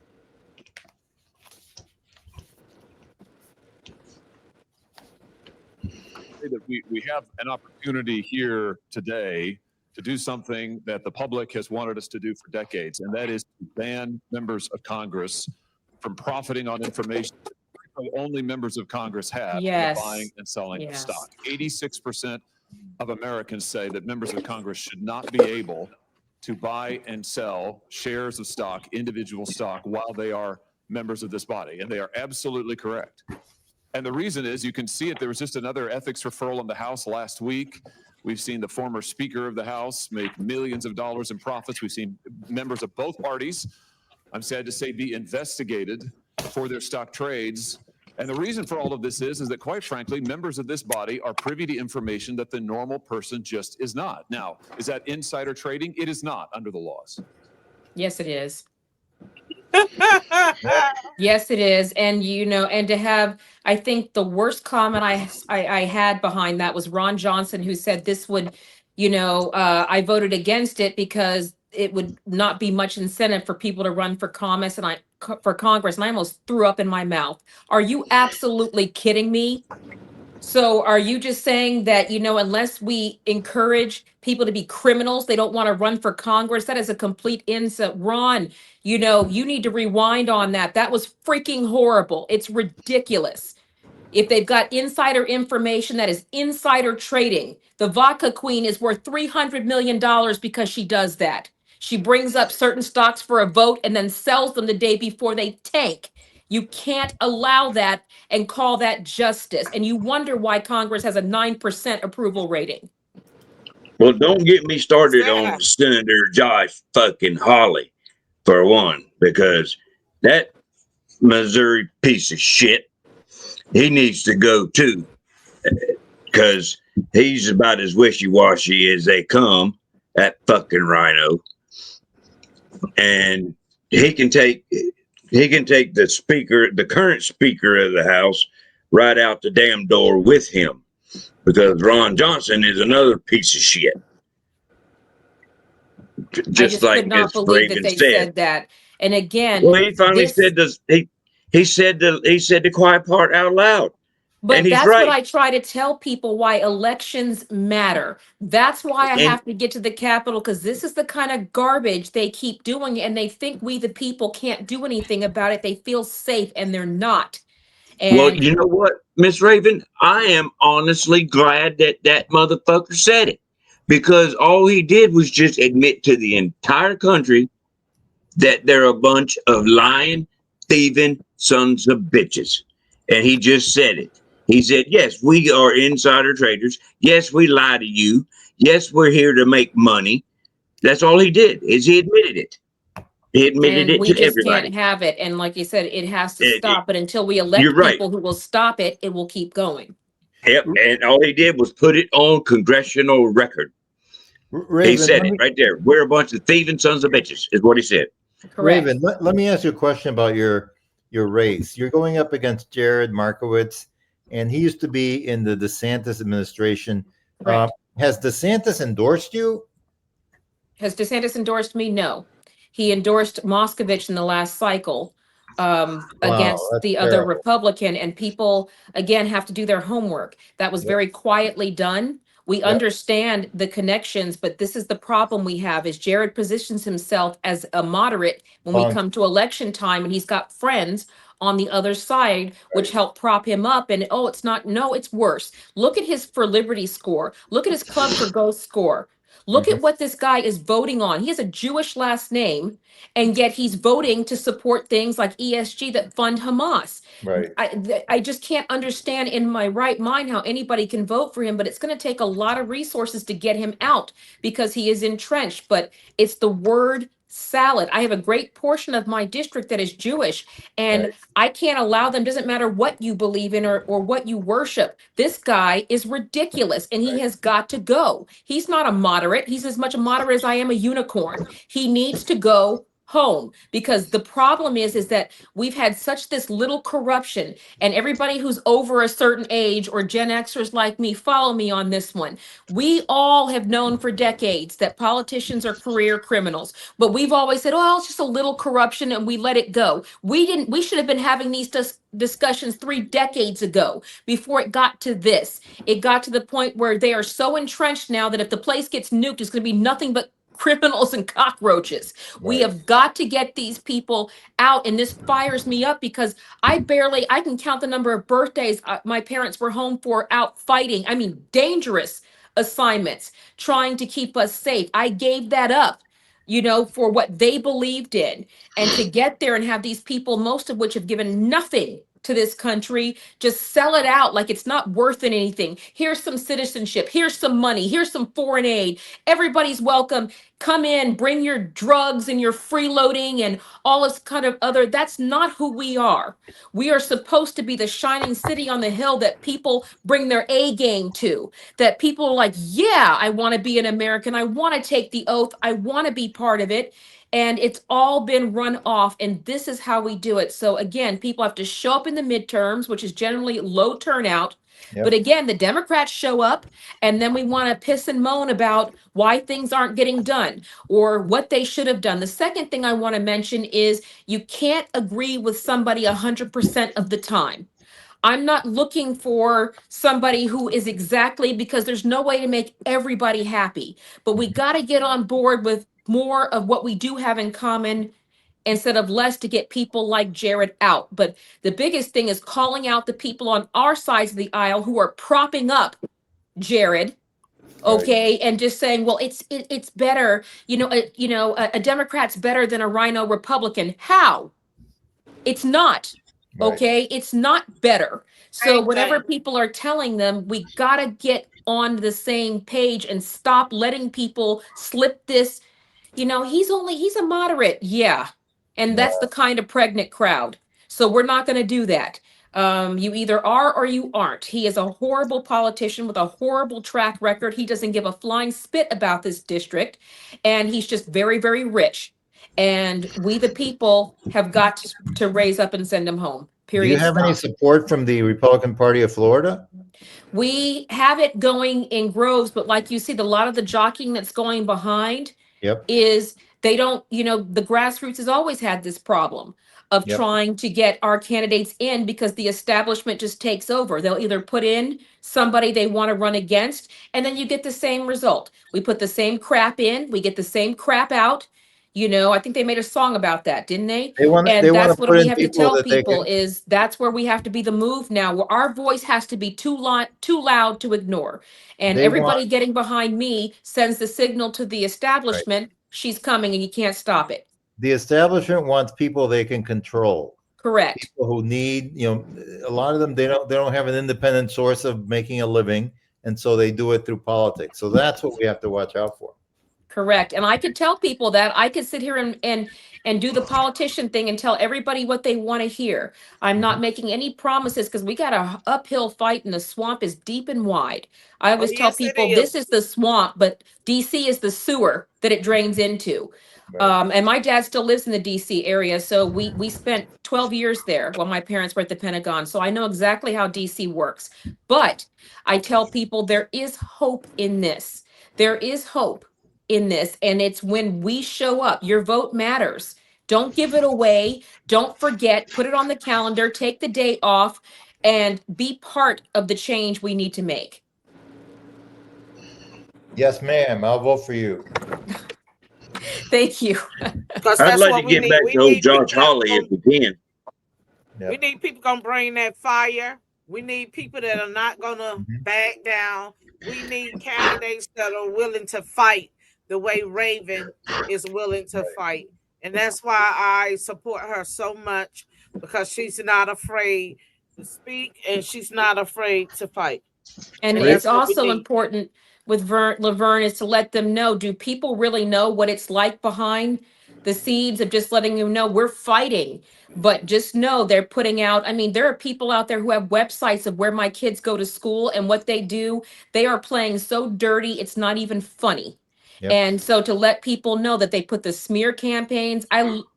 That we have an opportunity here today to do something that the public has wanted us to do for decades, and that is to ban members of Congress from profiting on information that only members of Congress have in buying and selling of stock. 86% of Americans say that members of Congress should not be able to buy and sell shares of stock, individual stock, while they are members of this body. And they are absolutely correct. And the reason is, you can see it, there was just another ethics referral in the House last week. We've seen the former Speaker of the House make millions of dollars in profits. We've seen members of both parties, I'm sad to say, be investigated for their stock trades. And the reason for all of this is that, quite frankly, members of this body are privy to information that the normal person just is not. Now, is that insider trading? It is not under the laws. Yes, it is. Yes, it is. And, and to have, I think the worst comment I had behind that was Ron Johnson, who said this would, I voted against it because it would not be much incentive for people to run for Congress, and I almost threw up in my mouth. Are you absolutely kidding me? So are you just saying that, unless we encourage people to be criminals, they don't want to run for Congress? That is a complete insult. Ron, you need to rewind on that. That was freaking horrible. It's ridiculous. If they've got insider information, that is insider trading. The vodka queen is worth $300 million because she does that. She brings up certain stocks for a vote and then sells them the day before they tank. You can't allow that and call that justice. And you wonder why Congress has a 9% approval rating. Well, don't get me started on Senator Josh fucking Hawley, for one, because that Missouri piece of shit, he needs to go too, because he's about as wishy-washy as they come, that fucking rhino. And he can take the speaker, the current speaker of the House, right out the damn door with him, because Ron Johnson is another piece of shit. Just like could not believe that they said that. And again, well, he finally said this. He said the quiet part out loud. But he's that's what right. I try to tell people, why elections matter. That's why I And have to get to the Capitol, because this is the kind of garbage they keep doing, and they think we, the people, can't do anything about it. They feel safe, and they're not. well, And you know what, Miss Raven, I am honestly glad that that motherfucker said it, because all he did was just admit to the entire country that they're a bunch of lying, thieving sons of bitches. And he just said it. He said, yes, we are insider traders. Yes, we lie to you. Yes, we're here to make money. That's all he did, is he admitted it. He admitted it we to just can't everybody. have it. And like you said, it has to It- it- stop. But until we you're elect right. people who will stop it, it will keep going. Yep. And all he did was put it on congressional record. He Raven, said it right there. We're a bunch of thieving sons of bitches, is what he said. Correct. Raven, let me ask you a question about your race. You're going up against Jared Markowitz, and he used to be in the DeSantis administration. Has DeSantis endorsed you? Has DeSantis endorsed me? No. He endorsed Moskovich in the last cycle against the other Republican, and people, again, have to do their homework. That was very quietly done. We understand the connections, but this is the problem we have, is Jared positions himself as a moderate when we come to election time, and he's got friends on the other side, which help prop him up. And it's not, no, it's worse. Look at his For Liberty score. Look at his Club for Ghost score. Look at what this guy is voting on. He has a Jewish last name, and yet he's voting to support things like ESG that fund Hamas. Right. I just can't understand in my right mind how anybody can vote for him, but it's going to take a lot of resources to get him out because he is entrenched. But it's the word salad. I have a great portion of my district that is Jewish, and I can't allow them. Doesn't matter what you believe in or what you worship. This guy is ridiculous, and he has got to go. He's not a moderate. He's as much a moderate as I am a unicorn. He needs to go home, because the problem is that we've had such this little corruption, and everybody who's over a certain age, or Gen Xers like me, follow me on this one. We all have known for decades that politicians are career criminals, but we've always said, oh, it's just a little corruption, and we let it go. We should have been having these discussions 3 decades ago, before it got to this. It got to the point where they are so entrenched now that if the place gets nuked, it's going to be nothing but criminals and cockroaches. We have got to get these people out, and this fires me up, because I can count the number of birthdays my parents were home for, out fighting. I mean, dangerous assignments, trying to keep us safe. I gave that up, for what they believed in. And to get there and have these people, most of which have given nothing to this country, just sell it out like it's not worth anything. Here's some citizenship, here's some money, here's some foreign aid. Everybody's welcome. Come in, bring your drugs and your freeloading and all this kind of other. That's not who we are. We are supposed to be the shining city on the hill that people bring their A game to, that people are like, yeah, I want to be an American. I want to take the oath. I want to be part of it. And it's all been run off, and this is how we do it. So again, people have to show up in the midterms, which is generally low turnout. But again, the Democrats show up, and then we want to piss and moan about why things aren't getting done or what they should have done. The second thing I want to mention is you can't agree with somebody 100% of the time. I'm not looking for somebody who is exactly, because there's no way to make everybody happy, but we got to get on board with more of what we do have in common instead of less, to get people like Jared out. But the biggest thing is calling out the people on our sides of the aisle who are propping up Jared. Okay, and just saying, well, it's better, a Democrat's better than a rhino Republican. How? It's not. Okay, it's not better. So whatever people are telling them, we got to get on the same page and stop letting people slip this. He's a moderate. Yeah. And that's the kind of pregnant crowd. So we're not going to do that. You either are or you aren't. He is a horrible politician with a horrible track record. He doesn't give a flying spit about this district, and he's just very, very rich. And we, the people, have got to raise up and send him home. Period. Do you have any support from the Republican Party of Florida? We have it going in groves, but like you see, a lot of the jockeying that's going behind is They don't, the grassroots has always had this problem of trying to get our candidates in because the establishment just takes over. They'll either put in somebody they want to run against, and then you get the same result. We put the same crap in, we get the same crap out. I think they made a song about that, didn't they? And they want that's to what put we in have to people tell that they people can. is that's where we have to be the move now, where our voice has to be too loud to ignore. And They want everybody getting behind me sends the signal to the right. establishment, she's coming and you can't stop it. The establishment wants people they can control. Correct. People who need, a lot of them they don't have an independent source of making a living, and so they do it through politics. So that's what we have to watch out for. Correct. And I could tell people that. I could sit here and do the politician thing and tell everybody what they want to hear. I'm not making any promises because we got a uphill fight and the swamp is deep and wide. I always tell Yes, it people is. this is the swamp, but DC is the sewer that it drains into. Right. And my dad still lives in the DC area, so we spent 12 years there while my parents were at the Pentagon. So I know exactly how DC works. But I tell people there is hope in this. There is hope in this, and it's when we show up. Your vote matters. Don't give it away. Don't forget. Put it on the calendar. Take the day off and be part of the change we need to make. Yes, ma'am. I'll vote for you. Thank you. Because I'd that's like what to we get need. back We to old need people Josh Hawley if we can. we need people gonna bring that fire. We need people that are not gonna back down. We need candidates that are willing to fight the way Raven is willing to fight. And that's why I support her so much, because she's not afraid to speak and she's not afraid to fight. And And it's that's what we also need. important with Laverne is to let them know, do people really know what it's like behind the scenes of just letting you know we're fighting? But just know they're putting out, there are people out there who have websites of where my kids go to school and what they do. They are playing so dirty, it's not even funny. Yep. And so to let people know that they put the smear campaigns,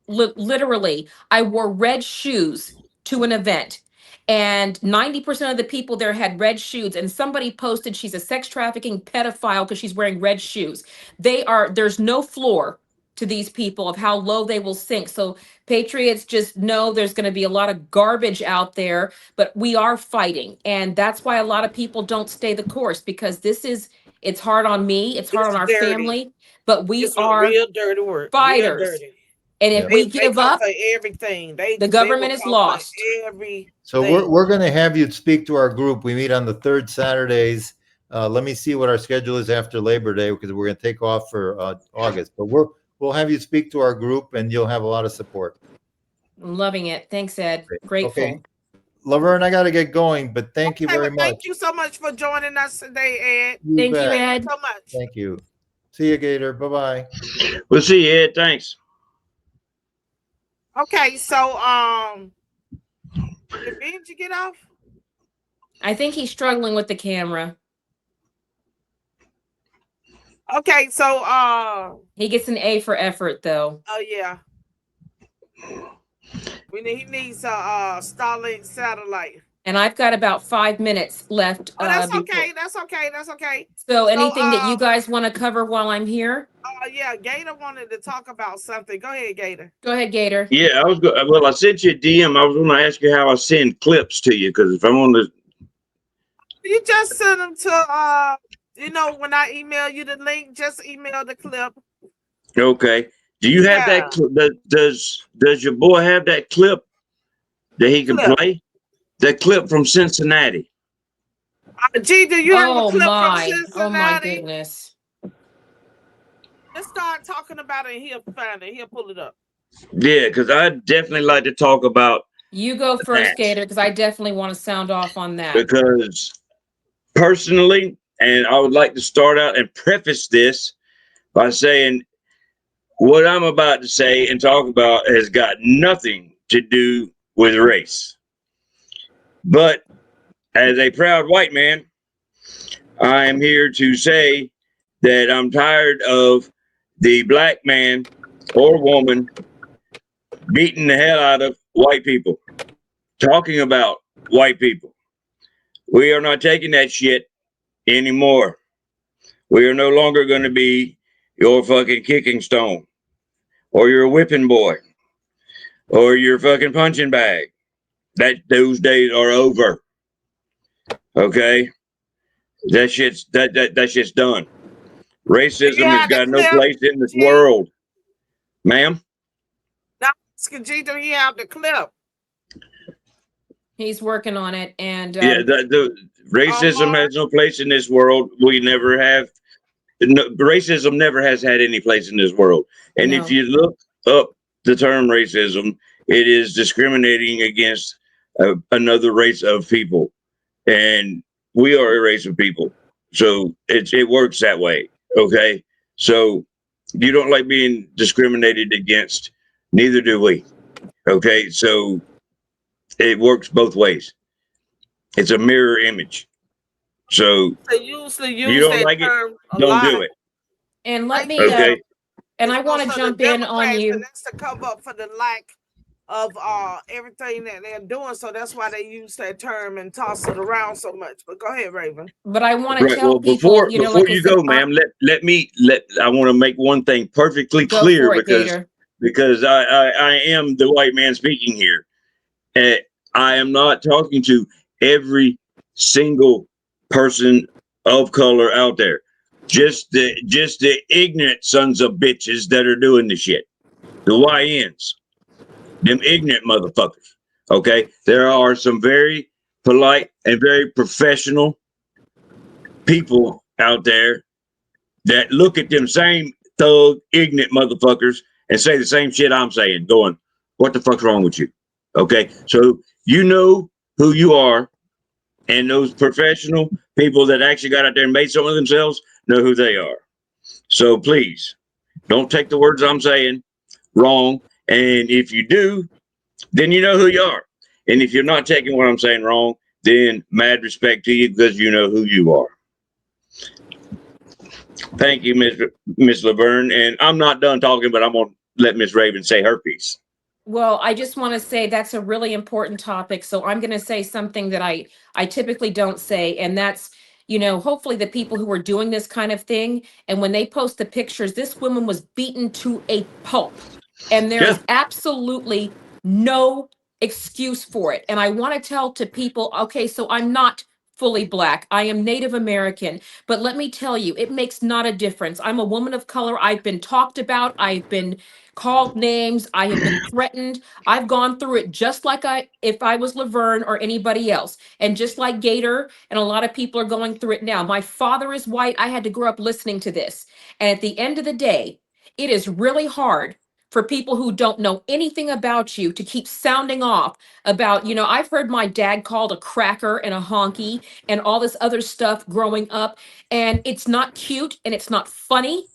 literally, I wore red shoes to an event. And 90% of the people there had red shoes. And somebody posted she's a sex trafficking pedophile because she's wearing red shoes. There's no floor to these people of how low they will sink. So patriots, just know there's going to be a lot of garbage out there, but we are fighting. And that's why a lot of people don't stay the course, because it's hard on me. It's hard on our dirty. family, but we It's are real dirty work. fighters. Real dirty. And if we They give come up, for everything. the government is lost. So we're going to have you speak to our group. We meet on the third Saturdays. Let me see what our schedule is after Labor Day, because we're going to take off for August. But we'll have you speak to our group, and you'll have a lot of support. I'm loving it. Thanks, Ed. Grateful. Okay. Laverne, I got to get going, but thank you very much. Thank you so much for joining us today, Ed. Thank you, Ed. So much. Thank you. See you, Gator. Bye-bye. We'll see you, Ed. Thanks. Okay, so did Benji get off? I think he's struggling with the camera. Okay, so he gets an A for effort, though. Oh yeah. He needs a Starlink satellite. And I've got about 5 minutes left. Oh, that's okay. That's okay. That's okay. So anything that you guys want to cover while I'm here? Yeah, Gator wanted to talk about something. Go ahead, Gator. Go ahead, Gator. Yeah, well, I sent you a DM. I was going to ask you how I send clips to you, because if I want to, you just send them to when I email you the link, just email the clip. Okay. Do you have that? Does your boy have that clip that he can play? That clip from Cincinnati. G, do you have a clip from Cincinnati? Oh my goodness. Let's start talking about it and he'll find it. He'll pull it up. Yeah, because I'd definitely like to talk about. You go first, Gator, because I definitely want to sound off on that. Because personally, and I would like to start out and preface this by saying what I'm about to say and talk about has got nothing to do with race. But as a proud white man, I am here to say that I'm tired of the black man or woman beating the hell out of white people, talking about white people. We are not taking that shit anymore. We are no longer going to be your fucking kicking stone. or you're a whipping boy, or you're a fucking punching bag. Those days are over. Okay, that shit's done. Racism has got no place in this world, ma'am. G, do you have the clip? He's working on it, and yeah, the racism has no place in this world. We never have. No, racism never has had any place in this world. And No. if you look up the term racism, it is discriminating against another race of people, and we are a race of people, so it works that way. Okay, so you don't like being discriminated against, neither do we. Okay, so it works both ways. It's a mirror image. So they usually use you don't that like term it, don't do it. And let me, okay. And I want to jump in on you. That's to cover up for the lack of everything that they're doing. So that's why they use that term and toss it around so much. But go ahead, Raven. But I want to tell people, before like you go, ma'am, I want to make one thing perfectly clear, because I am the white man speaking here. I am not talking to every single person of color out there. Just the ignorant sons of bitches that are doing the shit. The YNs. Them ignorant motherfuckers. Okay? There are some very polite and very professional people out there that look at them same thug, ignorant motherfuckers and say the same shit I'm saying, going, what the fuck's wrong with you? Okay? So you know who you are, and those professional people that actually got out there and made something of themselves know who they are. So please, don't take the words I'm saying wrong. And if you do, then you know who you are. And if you're not taking what I'm saying wrong, then mad respect to you, because you know who you are. Thank you, Miss Laverne. And I'm not done talking, but I'm going to let Miss Raven say her piece. Well, I just want to say that's a really important topic. So I'm going to say something that I typically don't say, and that's, hopefully the people who are doing this kind of thing, and when they post the pictures, this woman was beaten to a pulp, and there is absolutely no excuse for it. And I want to tell to people, okay, so I'm not fully Black. I am Native American, but let me tell you, it makes not a difference. I'm a woman of color. I've been talked about. I've been called names. I have been threatened. I've gone through it just like if I was Laverne or anybody else. And just like Gator and a lot of people are going through it now. My father is white. I had to grow up listening to this. And at the end of the day, it is really hard for people who don't know anything about you to keep sounding off about, I've heard my dad called a cracker and a honky and all this other stuff growing up. And it's not cute, and it's not funny,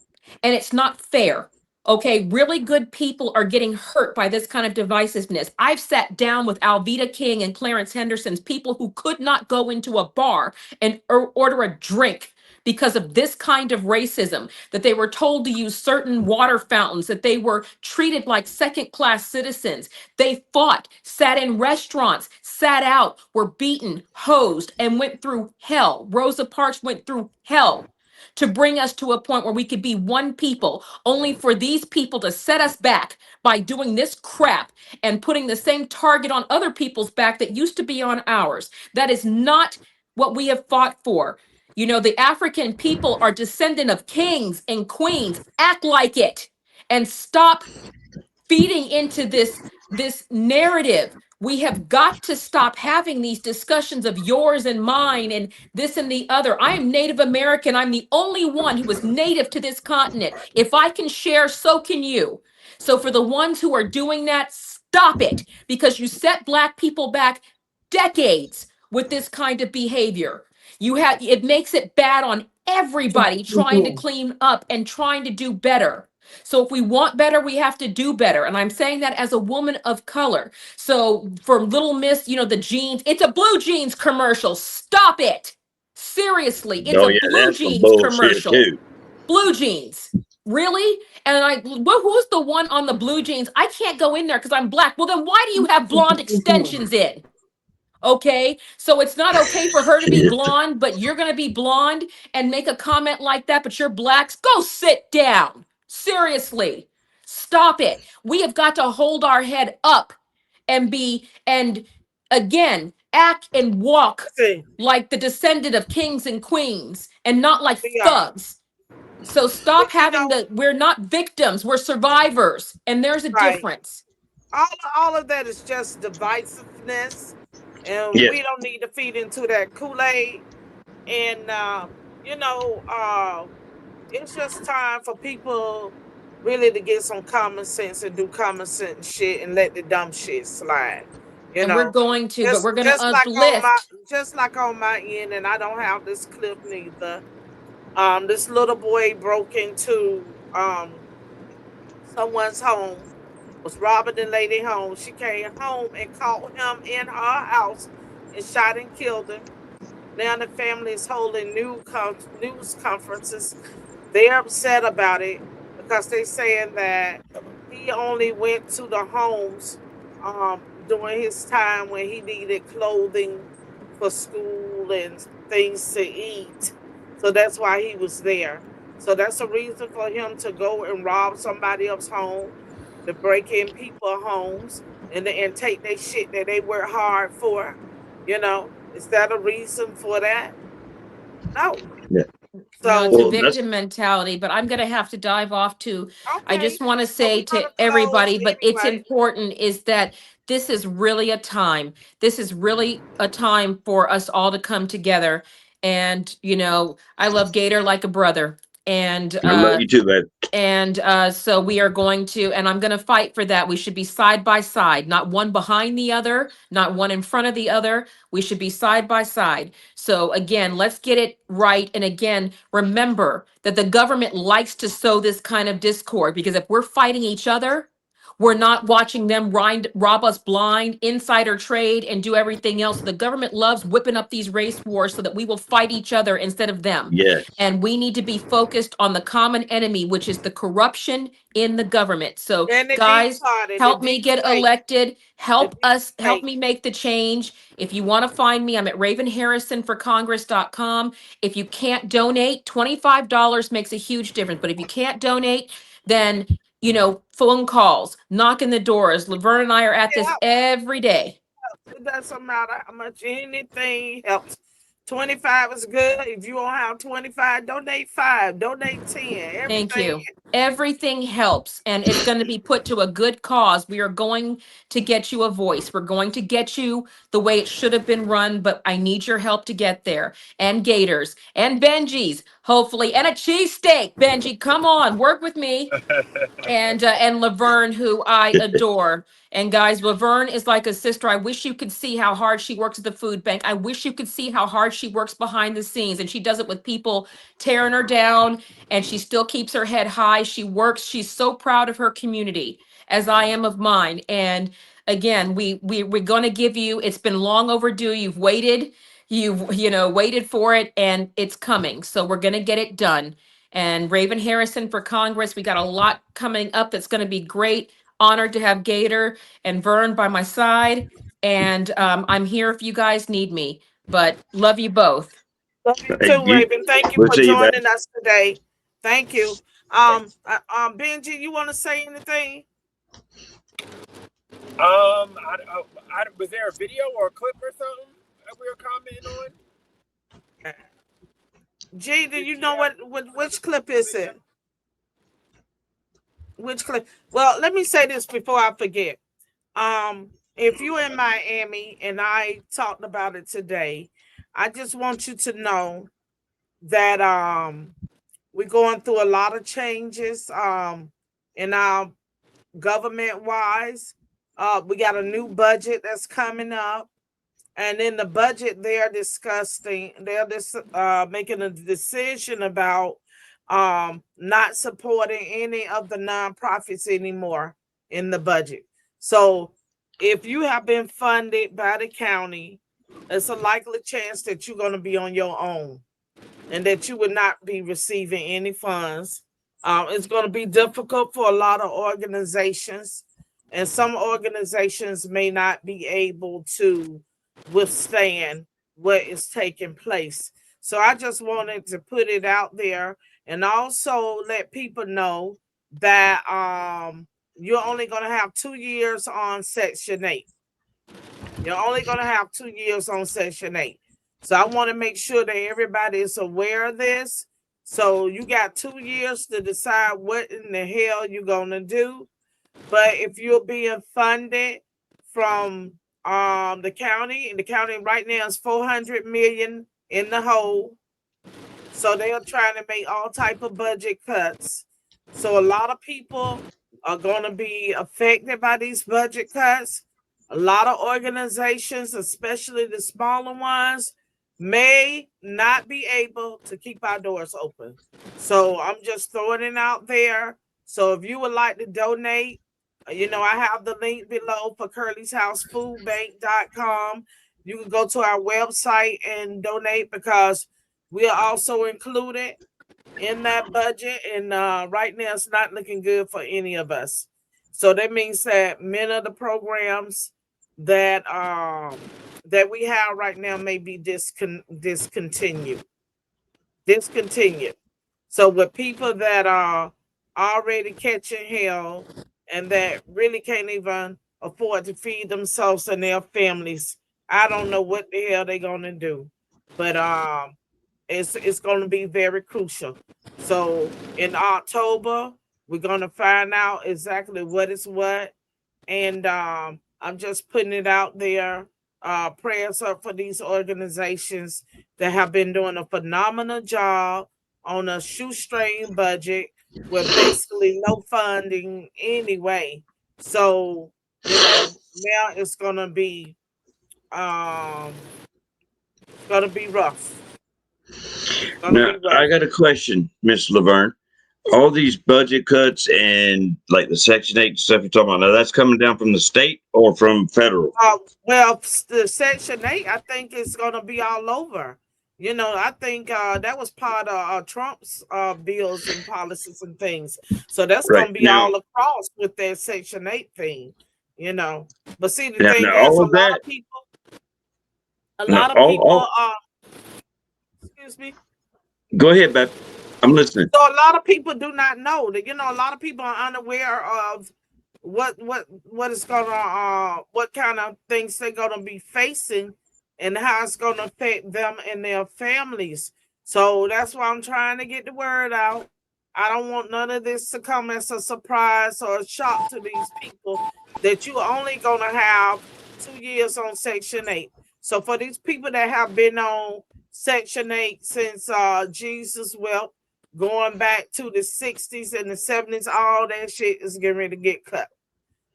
and it's not fair. Okay, really good people are getting hurt by this kind of divisiveness. I've sat down with Alveda King and Clarence Henderson's people who could not go into a bar and order a drink because of this kind of racism, that they were told to use certain water fountains, that they were treated like second-class citizens. They fought, sat in restaurants, sat out, were beaten, hosed, and went through hell. Rosa Parks went through hell to bring us to a point where we could be one people, only for these people to set us back by doing this crap and putting the same target on other people's back that used to be on ours. That is not what we have fought for. The African people are descendant of kings and queens. Act like it and stop feeding into this narrative. We have got to stop having these discussions of yours and mine and this and the other. I am Native American. I'm the only one who is native to this continent. If I can share, so can you. So for the ones who are doing that, stop it, because you set Black people back decades with this kind of behavior. It makes it bad on everybody trying to clean up and trying to do better. So if we want better, we have to do better. And I'm saying that as a woman of color. So for Little Miss, the jeans, it's a blue jeans commercial. Stop it. Seriously, it's a blue jeans commercial. Too. Blue jeans. Really? And who's the one on the blue jeans? I can't go in there because I'm Black. Well, then why do you have blonde extensions in? Okay, so it's not okay for her to be blonde, but you're going to be blonde and make a comment like that, but you're Blacks. Go sit down. Seriously. Stop it. We have got to hold our head up and again, act and walk like the descendant of kings and queens and not like thugs. So stop having we're not victims, we're survivors. And there's a difference. All of that is just divisiveness. And we don't need to feed into that Kool-Aid. And, it's just time for people really to get some common sense and do common sense shit and let the dumb shit slide. We're going to, but we're going to uplift. Just like on my end, and I don't have this clip neither. This little boy broke into someone's home, was robbing the lady home. She came home and caught him in her house and shot and killed him. Now the family is holding news conferences. They're upset about it because they're saying that he only went to the homes during his time when he needed clothing for school and things to eat. So that's why he was there. So that's a reason for him to go and rob somebody else's home, to break in people's homes, and take their shit that they work hard for. Is that a reason for that? No. Yeah. So it's a victim mentality, but I'm going to have to dive off to, I just want to say to everybody, but it's important is that this is really a time. This is really a time for us all to come together. And, I love Gator like a brother. And I love you too, man. And so we are going to, and I'm going to fight for that. We should be side by side, not one behind the other, not one in front of the other. We should be side by side. So again, let's get it right. And again, remember that the government likes to sow this kind of discord, because if we're fighting each other, we're not watching them rob us blind, insider trade, and do everything else. The government loves whipping up these race wars so that we will fight each other instead of them. Yes. And we need to be focused on the common enemy, which is the corruption in the government. So guys, help me get elected. Help me make the change. If you want to find me, I'm at ravenharrisonforcongress.com. If you can't donate, $25 makes a huge difference. But if you can't donate, then phone calls, knocking the doors. Laverne and I are at this every day. It doesn't matter how much anything helps. 25 is good. If you don't have 25, donate 5, donate 10. Thank you. Everything helps, and it's going to be put to a good cause. We are going to get you a voice. We're going to get you the way it should have been run, but I need your help to get there. And Gators and Benji's, hopefully, and a cheesesteak. Benji, come on, work with me. And Laverne, who I adore. And guys, Laverne is like a sister. I wish you could see how hard she works at the food bank. I wish you could see how hard she works behind the scenes. And she does it with people tearing her down, and she still keeps her head high. She works. She's so proud of her community, as I am of mine. And again, we're going to give you, it's been long overdue. You've waited. You've waited for it, and it's coming. So we're going to get it done. And Raven Harrison for Congress. We got a lot coming up that's going to be great. Honored to have Gator and Vern by my side. And I'm here if you guys need me. But love you both. Love you too, Raven. Thank you for joining us today. Thank you. Benji, you want to say anything? Was there a video or a clip or something that we were commenting on? G, do you know which clip is it? Which clip? Well, let me say this before I forget. If you're in Miami, and I talked about it today, I just want you to know that we're going through a lot of changes in our government wise. We got a new budget that's coming up. And in the budget, they're making a decision about not supporting any of the nonprofits anymore in the budget. So if you have been funded by the county, it's a likely chance that you're going to be on your own and that you would not be receiving any funds. It's going to be difficult for a lot of organizations, and some organizations may not be able to withstand what is taking place. So I just wanted to put it out there and also let people know that you're only going to have 2 years on Section 8. You're only going to have 2 years on Section 8. So I want to make sure that everybody is aware of this. So you got 2 years to decide what in the hell you're going to do. But if you're being funded from the county, and the county right now is $400 million in the hole. So they are trying to make all type of budget cuts. So a lot of people are going to be affected by these budget cuts. A lot of organizations, especially the smaller ones, may not be able to keep our doors open. So I'm just throwing it out there. So if you would like to donate, you know, I have the link below for CurleysHouseFoodBank.com. You can go to our website and donate because we are also included in that budget. And right now it's not looking good for any of us. So that means that many of the programs that that we have right now may be discontinued. So with people that are already catching hell and that really can't even afford to feed themselves and their families, I don't know what the hell they're gonna do. But it's going to be very crucial. So in October, we're going to find out exactly what is what. And I'm just putting it out there. Prayers up for these organizations that have been doing a phenomenal job on a shoestring budget with basically no funding anyway. So, you know, now it's gonna be rough. Now, I got a question, Miss Laverne. All these budget cuts and like the Section 8 stuff you're talking about, now that's coming down from the state or from federal? Well, the Section 8, I think it's going to be all over. You know, I think that was part of Trump's bills and policies and things. So that's going to be all across with that Section 8 thing, you know. But see, the thing is, a lot of people, excuse me. Go ahead, Beth. I'm listening. So a lot of people do not know that, you know, a lot of people are unaware of what is gonna what kind of things they're gonna be facing and how it's gonna affect them and their families. So that's why I'm trying to get the word out. I don't want none of this to come as a surprise or a shock to these people that you're only gonna have 2 years on Section 8. So for these people that have been on Section 8 since Jesus wept, going back to the 60s and the 70s, all that shit is getting ready to get cut.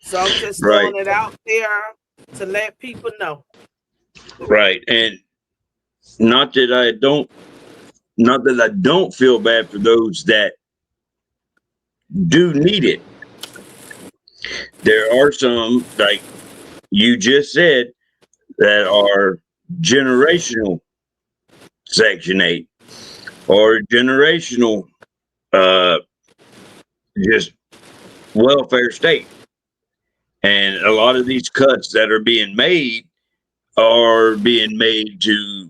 So I'm just throwing it out there to let people know. Right. And not that I don't feel bad for those that do need it. There are some, like you just said, that are generational Section 8 or generational just welfare state. And a lot of these cuts that are being made to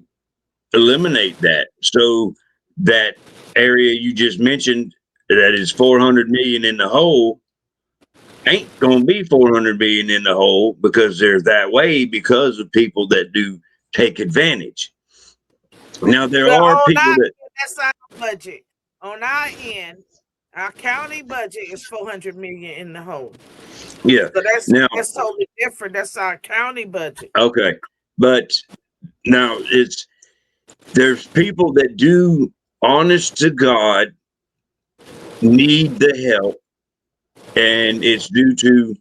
eliminate that. So that area you just mentioned that is 400 million in the hole ain't going to be 400 million in the hole because they're that way because of people that do take advantage. Now there are people that's our budget. On our end, our county budget is 400 million in the hole. Yeah. So that's totally different. That's our county budget. Okay. But now there's people that do, honest to God, need the help, and it's due to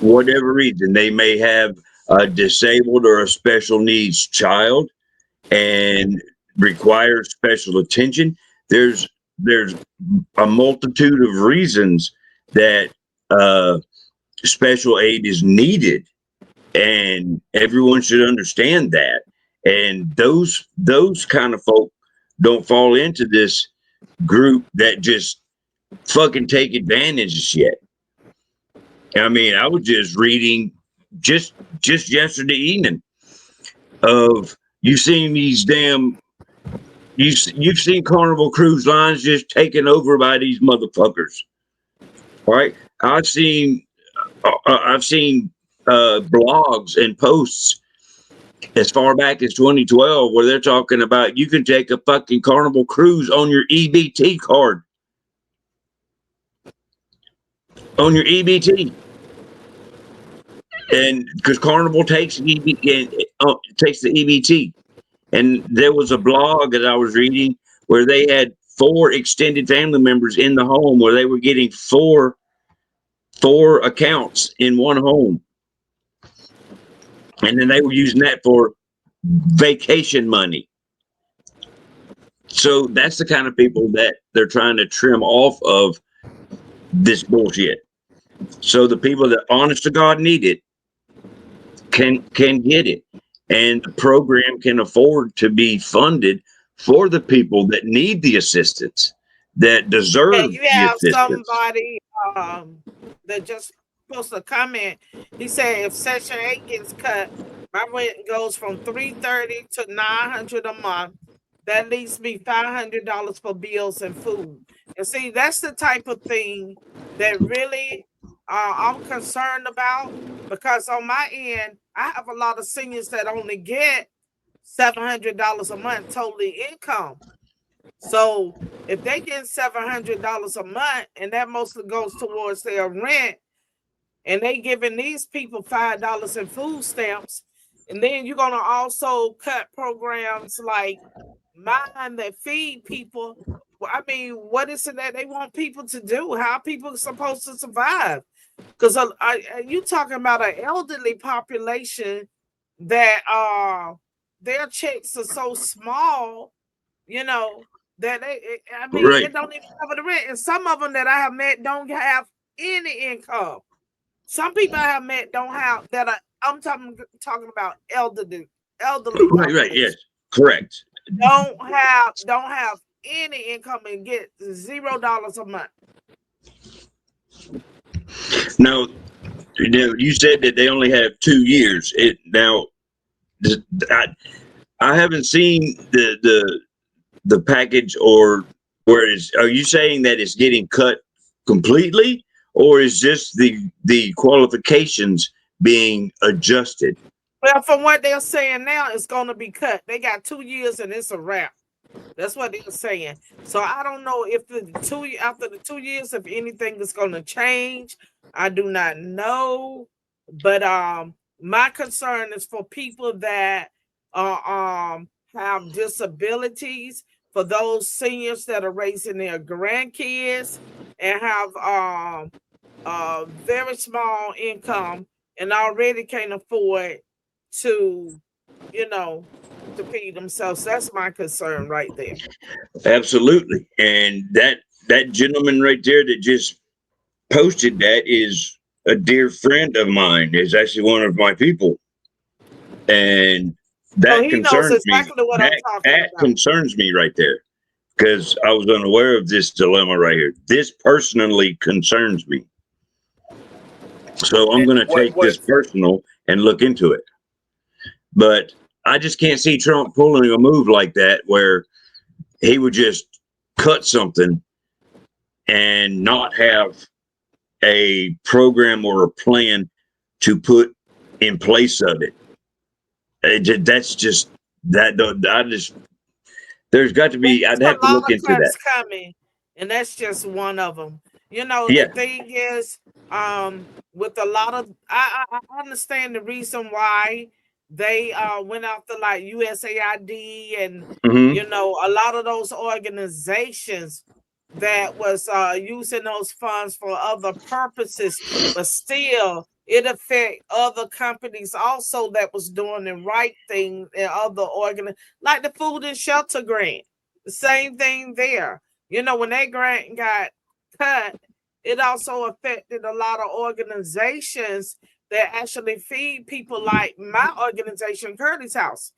whatever reason. They may have a disabled or a special needs child and require special attention. There's a multitude of reasons that special aid is needed, and everyone should understand that. And those kind of folk don't fall into this group that just fucking take advantage yet. I mean, I was just reading just yesterday evening of you've seen these damn you've seen Carnival Cruise Lines just taken over by these motherfuckers. Right? I've seen blogs and posts as far back as 2012 where they're talking about you can take a fucking Carnival cruise on your EBT card. On your EBT. And because Carnival takes takes the EBT. And there was a blog that I was reading where they had 4 extended family members in the home where they were getting four accounts in one home. And then they were using that for vacation money. So that's the kind of people that they're trying to trim off of this bullshit. So the people that honest to God need it can get it. And the program can afford to be funded for the people that need the assistance, that deserve you the have assistance. somebody that just posted a comment. He said if Section 8 gets cut, my rent goes from $330 to $900 a month. That leaves me $500 for bills and food. And see, that's the type of thing that really I'm concerned about, because on my end, I have a lot of seniors that only get $700 a month totally income. So if they get $700 a month and that mostly goes towards their rent, and they giving these people $5 in food stamps, and then you're gonna also cut programs like mine that feed people. I mean, what is it that they want people to do? How are people supposed to survive? Because you talking about an elderly population that their checks are so small, you know, that I mean, Right. it don't even cover the rent. And some of them that I have met don't have any income. Some people I have met don't have that. I'm talking about elderly Right. Yes. Correct. don't have any income and get $0 a month. Now, you said that they only have 2 years. I haven't seen the package or where it is. Are you saying that it's getting cut completely, or is just the qualifications being adjusted? Well, from what they're saying now, it's going to be cut. They got 2 years and it's a wrap. That's what they're saying. So I don't know if after the 2 years, if anything is going to change. I do not know. But my concern is for people that have disabilities, for those seniors that are raising their grandkids and have very small income and already can't afford to, to feed themselves. That's my concern right there. Absolutely. And that gentleman right there that just posted that is a dear friend of mine. Is actually one of my people, and So that he knows concerns me. exactly what I'm talking That about. concerns me right there, because I was unaware of this dilemma right here. This personally concerns me. So I'm going to take this personal and look into it. But I just can't see Trump pulling a move like that where he would just cut something and not have a program or a plan to put in place of it. That's just that. I just there's got to be. I'd have to A lot look of into that. cuts coming, and that's just one of them. Yeah. The thing is, with a lot of, I understand the reason why they went after like USAID and a lot of those organizations that was using those funds for other purposes, but still it affect other companies also that was doing the right thing and other like the food and shelter grant. The same thing there. When that grant got cut, it also affected a lot of organizations that actually feed people, like my organization, CurleysHouse.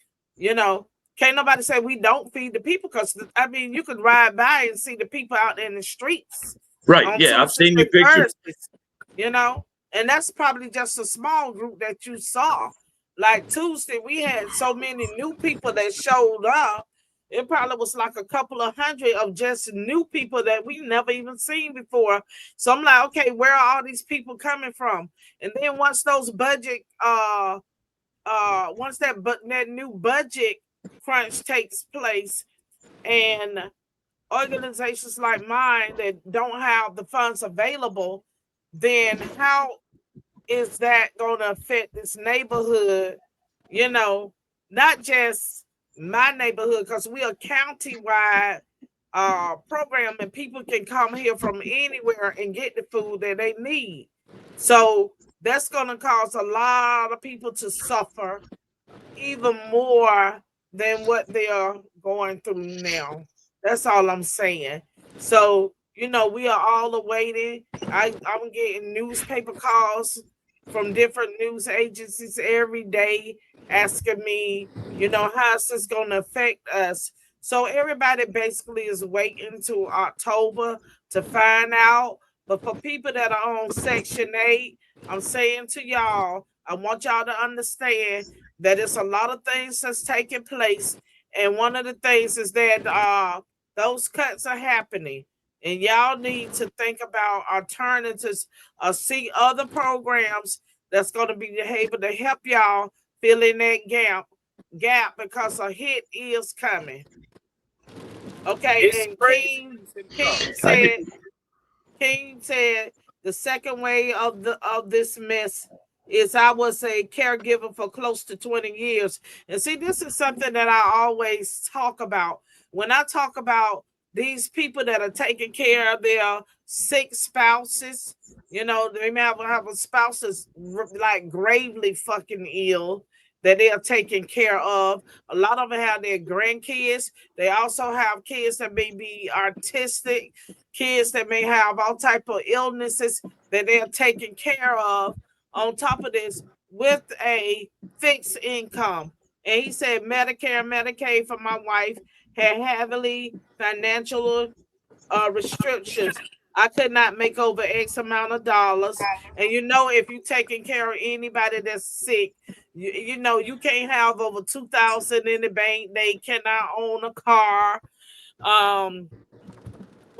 Can't nobody say we don't feed the people, because I mean you could ride by and see the people out in the streets. Right. On Yeah, I've Tuesdays seen your and pictures. Thursdays, and that's probably just a small group that you saw. Like Tuesday, we had so many new people that showed up, it probably was like a couple of hundred of just new people that we never even seen before. So I'm like, okay, where are all these people coming from? And then once those budget, once that new budget crunch takes place, and organizations like mine that don't have the funds available, then how is that going to affect this neighborhood? You know, not just my neighborhood, because we are county-wide program, and people can come here from anywhere and get the food that they need. So that's going to cause a lot of people to suffer even more than what they are going through now. That's all I'm saying. So, we are all awaiting. I'm getting newspaper calls from different news agencies every day asking me, how's this going to affect us? So everybody basically is waiting to October to find out. But for people that are on Section 8, I'm saying to y'all, I want y'all to understand that it's a lot of things that's taking place. And one of the things is that those cuts are happening. And y'all need to think about alternatives or see other programs that's going to be able to help y'all fill in that gap because a hit is coming. Okay, It's and crazy. King said the second wave of this mess is I was a caregiver for close to 20 years. And see, this is something that I always talk about. When I talk about these people that are taking care of their sick spouses, they may have a spouse that's like gravely fucking ill that they are taking care of. A lot of them have their grandkids. They also have kids that may be artistic, kids that may have all type of illnesses that they are taking care of. On top of this, with a fixed income. And he said Medicare and Medicaid for my wife had heavily financial restrictions. I could not make over X amount of dollars. And if you're taking care of anybody that's sick, you can't have over 2,000 in the bank. They cannot own a car.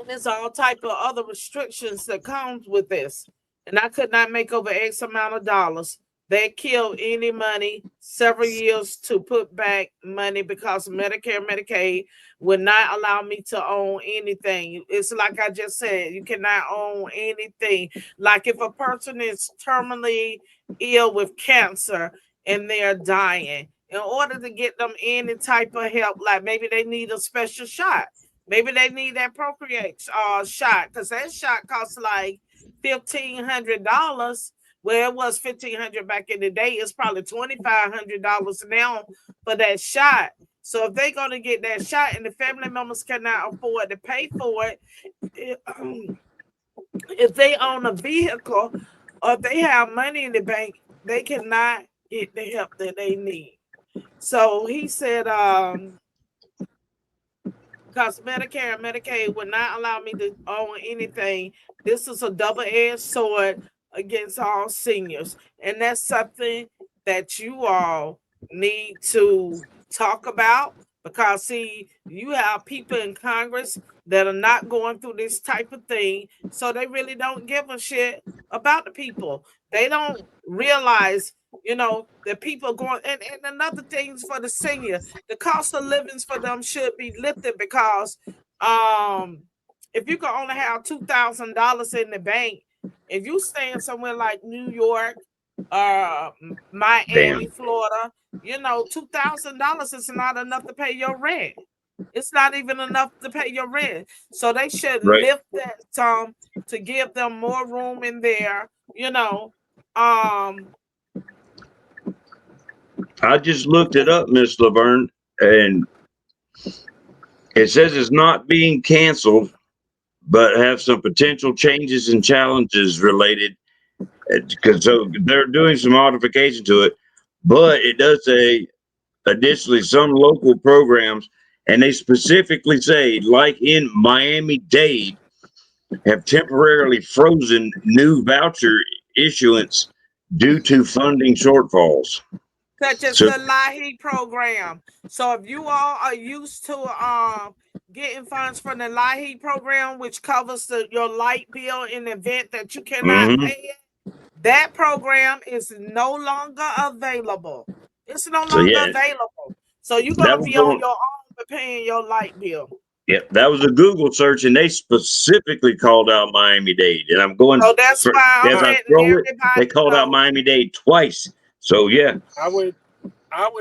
There's all type of other restrictions that comes with this. And I could not make over X amount of dollars. They killed any money several years to put back money because Medicare and Medicaid would not allow me to own anything. It's like I just said, you cannot own anything. Like if a person is terminally ill with cancer and they're dying, in order to get them any type of help, like maybe they need a special shot. Maybe they need that Procreate shot because that shot costs like $1,500. Well, it was $1,500 back in the day. It's probably $2,500 now for that shot. So if they're going to get that shot and the family members cannot afford to pay for it, if they own a vehicle or if they have money in the bank, they cannot get the help that they need. So he said, because Medicare and Medicaid would not allow me to own anything. This is a double-edged sword against all seniors. And that's something that you all need to talk about because, see, you have people in Congress that are not going through this type of thing, so they really don't give a shit about the people. They don't realize that people are going, and another thing for the senior, the cost of living for them should be lifted because if you can only have $2,000 in the bank, if you staying somewhere like New York, Miami, Florida, $2,000 is not enough to pay your rent. It's not even enough to pay your rent. So they should lift that some to give them more room in there, I just looked it up, Miss Laverne, and it says it's not being canceled, but have some potential changes and challenges related. Because so they're doing some modification to it, but it does say additionally some local programs, and they specifically say, like in Miami-Dade, have temporarily frozen new voucher issuance due to funding shortfalls. such as the LIHEAP program. So if you all are used to getting funds from the LIHEAP program, which covers your light bill in the event that you cannot pay it, that program is no longer available. It's no longer available. So you're going to be on your own for paying your light bill. Yep, that was a Google search, and they specifically called out Miami-Dade. And I'm going. So that's why I'm letting everybody they called out Miami-Dade twice. So yeah, I would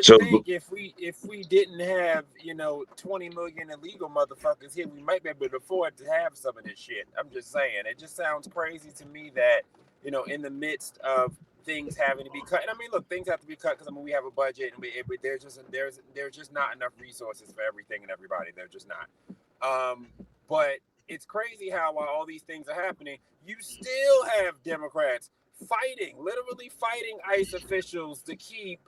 think if we didn't have 20 million illegal motherfuckers here, we might be able to afford to have some of this shit. I'm just saying, it just sounds crazy to me that in the midst of things having to be cut. And I mean, look, things have to be cut because we have a budget, and there's just not enough resources for everything and everybody. They're just not. But it's crazy how while all these things are happening, you still have Democrats literally fighting ICE officials to keep,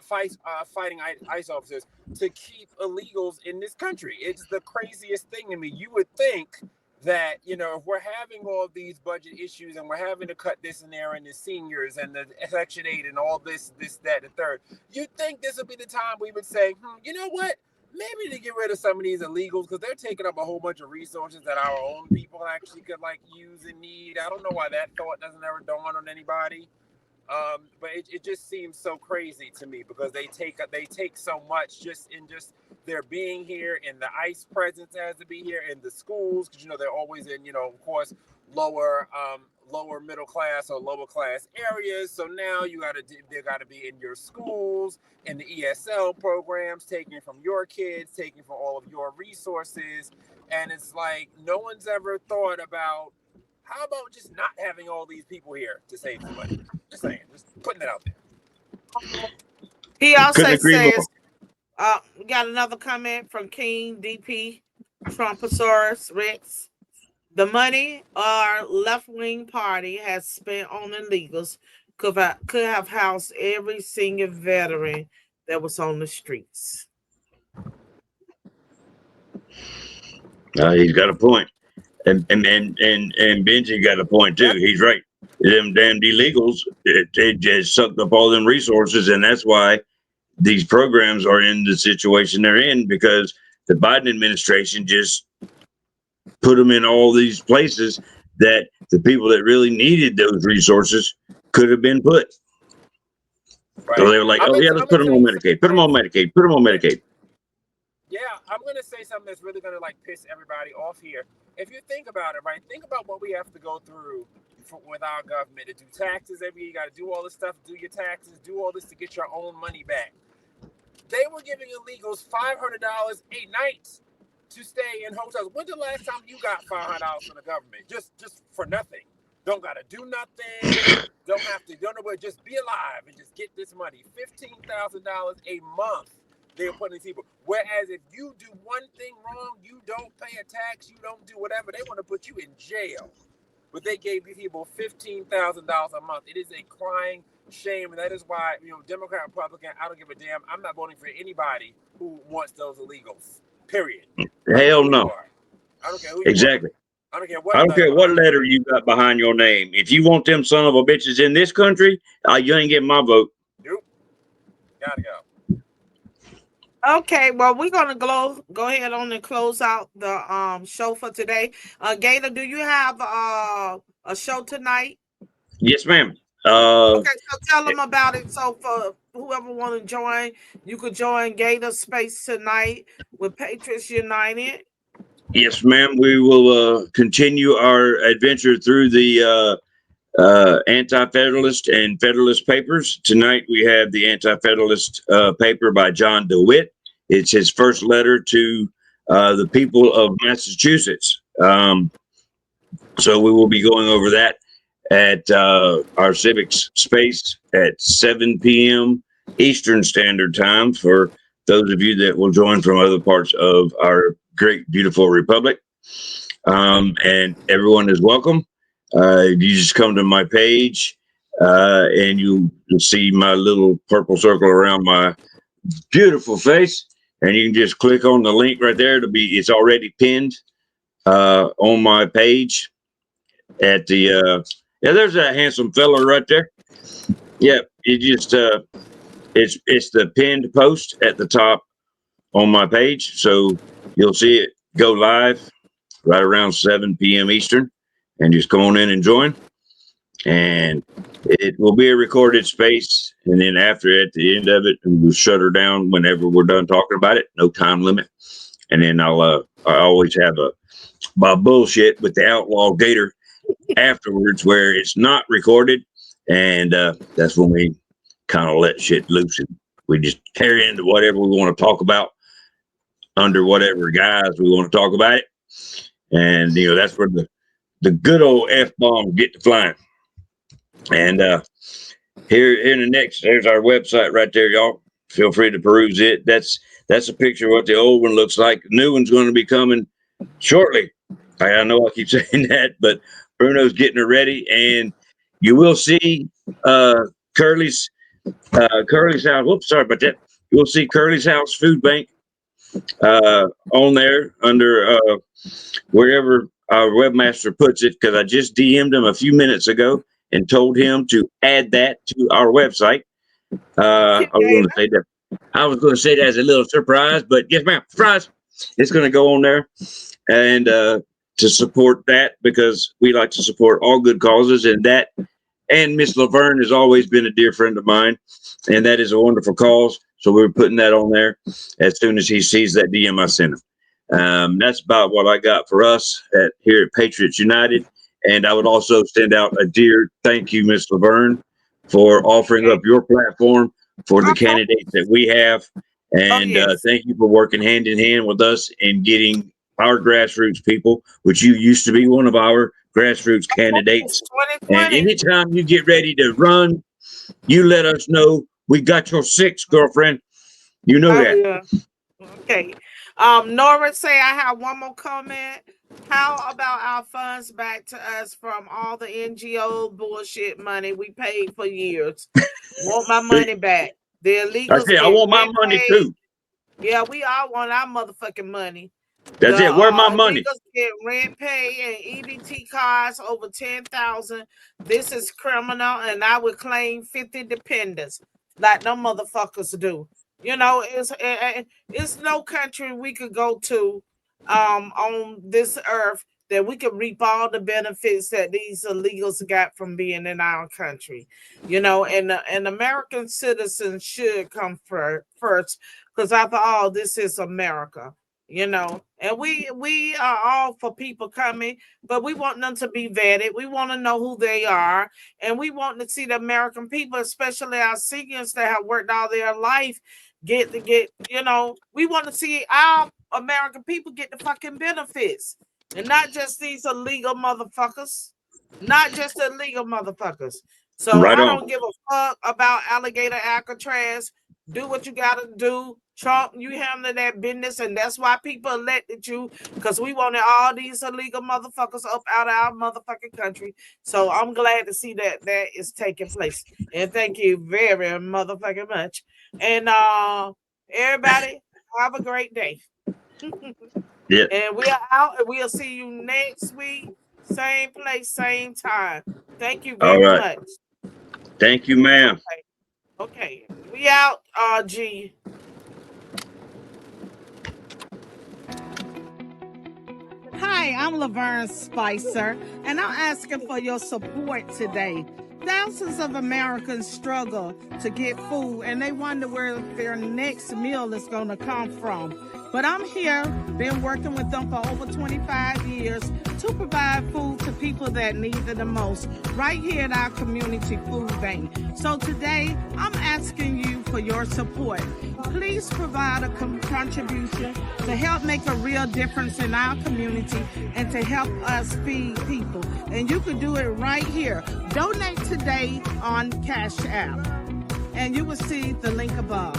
fighting ICE officers to keep illegals in this country. It's the craziest thing to me. You would think that, if we're having all these budget issues and we're having to cut this and there and the seniors and the Section 8 and all this, that, and the third, you'd think this would be the time we would say, you know what? Maybe to get rid of some of these illegals because they're taking up a whole bunch of resources that our own people actually could use and need. I don't know why that thought doesn't ever dawn on anybody. But it just seems so crazy to me because they take so much just their being here and the ICE presence has to be here in the schools because they're always in of course lower middle class or lower class areas. So now they got to be in your schools and the ESL programs, taking from your kids, taking from all of your resources, and it's like no one's ever thought about. How about just not having all these people here to save the money? Just saying, just putting it out there. He also says, we got another comment from King DP Trumposaurus Rex. The money our left-wing party has spent on illegals could have housed every senior veteran that was on the streets. He's got a point. And Benji got a point too. He's right. Them damn illegals, it just sucked up all them resources, and that's why these programs are in the situation they're in because the Biden administration just put them in all these places that the people that really needed those resources could have been put. Right. So they were like, let's put them on Medicaid. Put them on Medicaid. Put them on Medicaid. Yeah, I'm going to say something that's really going to piss everybody off here. If you think about it, right, think about what we have to go through with our government to do taxes every year. You got to do all this stuff, do your taxes, do all this to get your own money back. They were giving illegals $500 a night to stay in hotels. When's the last time you got $500 from the government? Just for nothing. Don't got to do nothing. Don't have to, don't know where, just be alive and just get this money. $15,000 a month. They're putting people. Whereas if you do one thing wrong, you don't pay a tax, you don't do whatever, they want to put you in jail. But they gave these people $15,000 a month. It is a crying shame, and that is why Democrat, Republican, I don't give a damn. I'm not voting for anybody who wants those illegals. Period. Hell no. I don't care who you exactly. Are. I don't care what letter you got behind your name. If you want them son of a bitches in this country, you ain't getting my vote. Nope. Gotta go. Okay, well, we're gonna go ahead on and close out the show for today. Gator, do you have a show tonight? Yes, ma'am. Okay, so tell them about it. So for whoever want to join, you could join Gator Space tonight with Patriots United. Yes, ma'am. We will continue our adventure through the Anti-Federalist and Federalist papers. Tonight we have the Anti-Federalist paper by John DeWitt. It's his first letter to the people of Massachusetts. So we will be going over that at our civics space at 7 p.m. Eastern Standard Time for those of you that will join from other parts of our great, beautiful republic. And everyone is welcome. You just come to my page and you'll see my little purple circle around my beautiful face. And you can just click on the link right there. It's already pinned on my page at the, there's that handsome fella right there. Yeah, it just it's the pinned post at the top on my page, so you'll see it go live right around 7 p.m. Eastern, and just come on in and join. And it will be a recorded space, and then after at the end of it, we'll shut her down whenever we're done talking about it. No time limit. And then I always have my bullshit with the Outlaw Gator afterwards, where it's not recorded, and that's when we kind of let shit loose and we just carry into whatever we want to talk about under whatever guise we want to talk about it. And that's where the good old F-bombs get to flying. And here in the next, there's our website right there, y'all. Feel free to peruse it. That's a picture of what the old one looks like. The new one's going to be coming shortly. I know I keep saying that, but Bruno's getting it ready, and you will see Curley's House. Whoops, sorry about that. You will see Curley's House Food Bank on there under wherever our webmaster puts it, because I just DM'd him a few minutes ago and told him to add that to our website. I was going to say that as a little surprise, but yes, ma'am, surprise. It's going to go on there, and to support that, because we like to support all good causes, and Miss Laverne has always been a dear friend of mine, and that is a wonderful cause. So we're putting that on there as soon as he sees that DM I sent him. That's about what I got for us here at Patriots United. And I would also send out a dear thank you, Miss Laverne, for offering up your platform for the candidates that we have. And thank you for working hand in hand with us and getting our grassroots people, which you used to be one of our grassroots candidates. And anytime you get ready to run, you let us know. We got your six, girlfriend. You know that. Yeah. Okay. Nora say I have one more comment. How about our funds back to us from all the NGO bullshit money we paid for years? Want my money back. The illegals. I want my money too. Yeah, we all want our motherfucking money. That's it. Where my money? Illegals get rent pay and EBT cards over 10,000. This is criminal, and I would claim 50 dependents like them motherfuckers do. It's no country we could go to on this earth that we could reap all the benefits that these illegals got from being in our country. And American citizens should come first, because after all, this is America. And we are all for people coming, but we want them to be vetted. We want to know who they are, and we want to see the American people, especially our seniors that have worked all their life, we want to see our American people get the fucking benefits, and not just these illegal motherfuckers. So I don't give a fuck about alligator Alcatraz. Do what you gotta do. Trump, you handle that business, and that's why people elected you, because we wanted all these illegal motherfuckers up out of our motherfucking country. So I'm glad to see that is taking place. And thank you very motherfucking much. And everybody, have a great day. Yeah. And we are out, and we'll see you next week. Same place, same time. Thank you very much. Thank you, ma'am. Okay. We out, G. Hi, I'm Laverne Spicer, and I'm asking for your support today. Thousands of Americans struggle to get food, and they wonder where their next meal is going to come from. But I'm here, been working with them for over 25 years to provide food to people that need it the most, right here at our community food bank. So today, I'm asking you for your support. Please provide a contribution to help make a real difference in our community and to help us feed people. And you can do it right here. Donate today on Cash App, and you will see the link above.